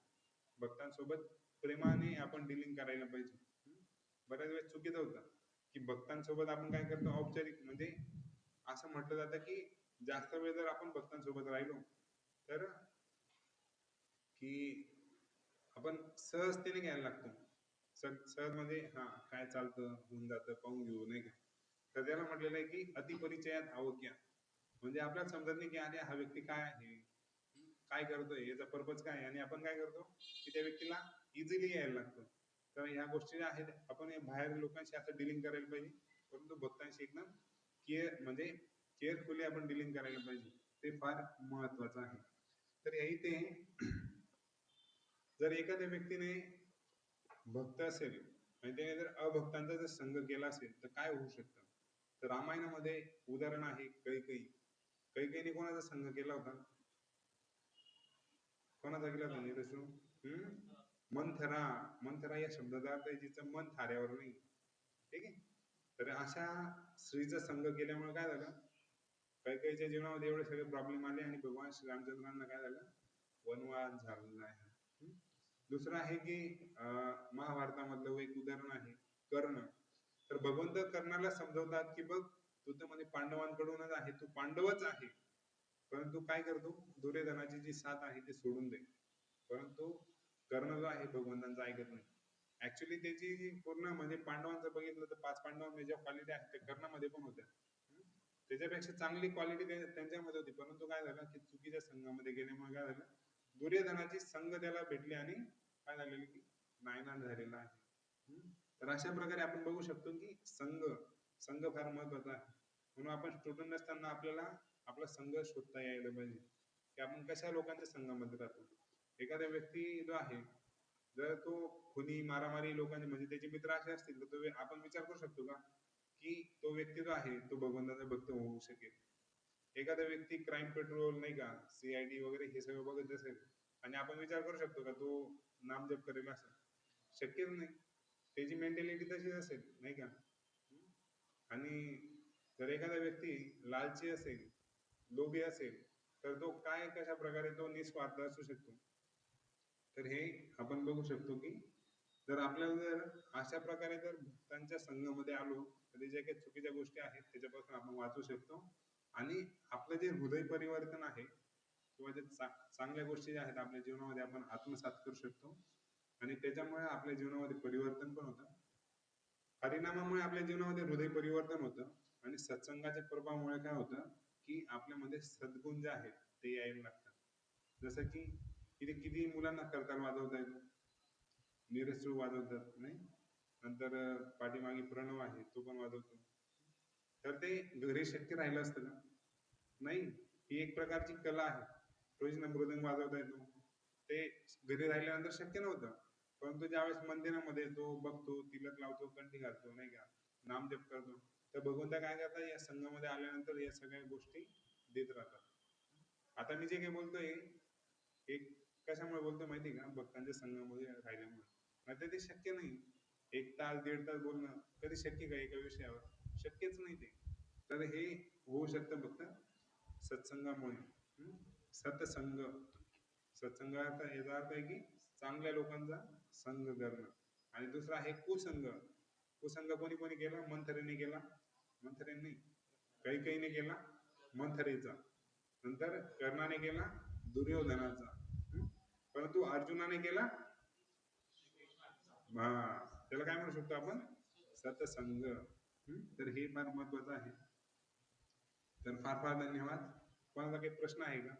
भक्तांसोबत प्रेमाने आपण डिलिंग करायला पाहिजे. बऱ्याच वेळेस चुकीचं होतं की भक्तांसोबत आपण काय करतो औपचारिक म्हणजे, असं म्हटलं जातं की जास्त वेळ जर आपण भक्तांसोबत राहिलो तर की आपण सहजतेने घ्यायला लागतो. सहज म्हणजे हा काय चालतं होऊन जातं पाहून घेऊ नाही का. तर त्याला म्हटलेलं आहे की अतिपरिचयात अवज्ञा. म्हणजे आपल्याला समजत नाही की अरे हा व्यक्ती काय आहे, काय करतोय, याचा पर्पज काय आहे, आणि आपण काय करतो की त्या व्यक्तीला इझिली यायला लागतो. तर ह्या गोष्टी ज्या आहेत आपण बाहेर लोकांशी असं डिलिंग करायला पाहिजे, परंतु भक्तांशी एकदम म्हणजे केअरफुली आपण डिलिंग करायला पाहिजे. ते फार महत्वाचं आहे. तर या इथे जर एखाद्या व्यक्तीने भक्त असेल आणि त्याने जर अभक्तांचा जर संघ केला असेल तर काय होऊ शकतं. तर रामायणामध्ये उदाहरण आहे कैकेयी. कैकेयीने कोणाचा संघ केला होता, कोणाचा केला होता नीरज? मंथरा. मंथरा या शब्दाचा अर्थ आहे जिचं मन थाऱ्यावर नाही, ठीक आहे. तर अशा स्त्रीचा संघ केल्यामुळे काय झालं, कैकेयीच्या जीवनामध्ये एवढे सगळे प्रॉब्लेम आले आणि भगवान श्रीरामचंद्रांना काय झालं, वनवास झालेला आहे. दुसरं आहे की महाभारतामधलं एक उदाहरण आहे कर्ण. तर भगवंत कर्णाला समजवतात की बघ तू तर म्हणजे पांडवांकडूनच आहे, तू पांडवच आहे, परंतु काय करतो, दुर्योधनाची जी साथ आहे ती सोडून दे. परंतु कर्ण जो आहे भगवंतांचा ऐकत नाही. ऍक्च्युली त्याची जी पूर्ण म्हणजे पांडवांचं बघितलं तर 5 पांडवांमध्ये ज्या क्वालिटी आहेत त्या कर्णामध्ये पण होत्या. त्याच्यापेक्षा चांगली क्वालिटी त्यांच्यामध्ये होती, परंतु काय झालं की चुकीच्या संघामध्ये गेल्यामुळे काय झालं, दुर्योधनाची संघ त्याला भेटली आणि काय झालेलं की नायनाट झालेला आहे. तर अशा प्रकारे आपण बघू शकतो की संघ संघ फार महत्वाचा आहे. म्हणून आपण स्टुडंट असताना आपल्याला आपला संघ शोधता यायला पाहिजे की आपण कशा लोकांच्या संघामध्ये राहतो. एखादा व्यक्ती जो आहे जर तो खुनी मारामारी लोकांचे म्हणजे त्याचे मित्र असे असतील तर तो आपण विचार करू शकतो का की तो व्यक्ती जो आहे तो भगवंताचा भक्त होऊ शकेल. एखादा व्यक्ती क्राईम पेट्रोल नाही का, सीआयडी वगैरे हे सगळं बघत असेल आणि आपण विचार करू शकतो का तो नामजप करेल असं, शक्यच नाही. त्याची मेंटॅलिटी तशीच असेल नाही का. आणि जर एखादा व्यक्ती लालची असेल, लोभी असेल, तर तो काय कशा प्रकारे तो निस्वार्थ असू शकतो. तर हे आपण बघू शकतो की जर आपल्याला जर अशा प्रकारे जर भक्तांच्या संघामध्ये आलो तर जे काही चुकीच्या गोष्टी आहेत त्याच्यापासून आपण वाचू शकतो. आणि आपलं जे हृदय परिवर्तन आहे किंवा जे चांगल्या गोष्टी ज्या आहेत आपल्या जीवनामध्ये आपण आत्मसात करू शकतो, आणि त्याच्यामुळे आपल्या जीवनामध्ये परिवर्तन पण होतं. परिणामामुळे आपल्या जीवनामध्ये हृदय परिवर्तन होतं, आणि सत्संगाच्या प्रभावामुळे काय होतं की आपल्यामध्ये सद्गुण जे आहेत ते यायला लागतात. जसं की इथे किती मुलांना करताल वाजवता येतो, नीरज वाजवतात नाही, नंतर पाठीमागे प्रणव आहे तो पण वाजवतो. तर ते घरी शक्य राहिलं असतं का, नाही. ही एक प्रकारची कला आहे. रोज मृदंग वाजवता येतो, ते घरी राहिल्यानंतर शक्य नव्हतं. परंतु ज्यावेळेस मंदिरामध्ये तो बघतो, तिलक लावतो, कंठी घालतो नाही का, नामजप करतो, तर भगवंत काय करतात या संघामध्ये आल्यानंतर या सगळ्या गोष्टी देत राहतात. आता मी जे काही बोलतोय एक कशामुळे बोलतो माहिती आहे का? भक्तांच्या संघामध्ये राहिल्यामुळे. नाहीतर ते शक्य नाही. 1 तास, 1.5 तास बोलणं कधी शक्य का एका विषयावर? शक्यच नाही ते. तर हे होऊ शकतं फक्त सत्संगामुळे. हं? सत्संग. सत्संगाचा याचा अर्थ आहे की चांगल्या लोकांचा संग करणं. आणि दुसरा आहे कुसंग. कुसंग कोणी कोणी केला? मंथरेने केला. मंथरेने नाही, कैकेयीने केला मंथरेचा. नंतर कर्णाने केला दुर्योधनाचा. हं? परंतु अर्जुनाने केला, हा, त्याला काय म्हणू शकतो आपण? सत्संग. तर हे फार महत्वाचं आहे. तर फार फार धन्यवाद. कोणाला काही प्रश्न आहे का?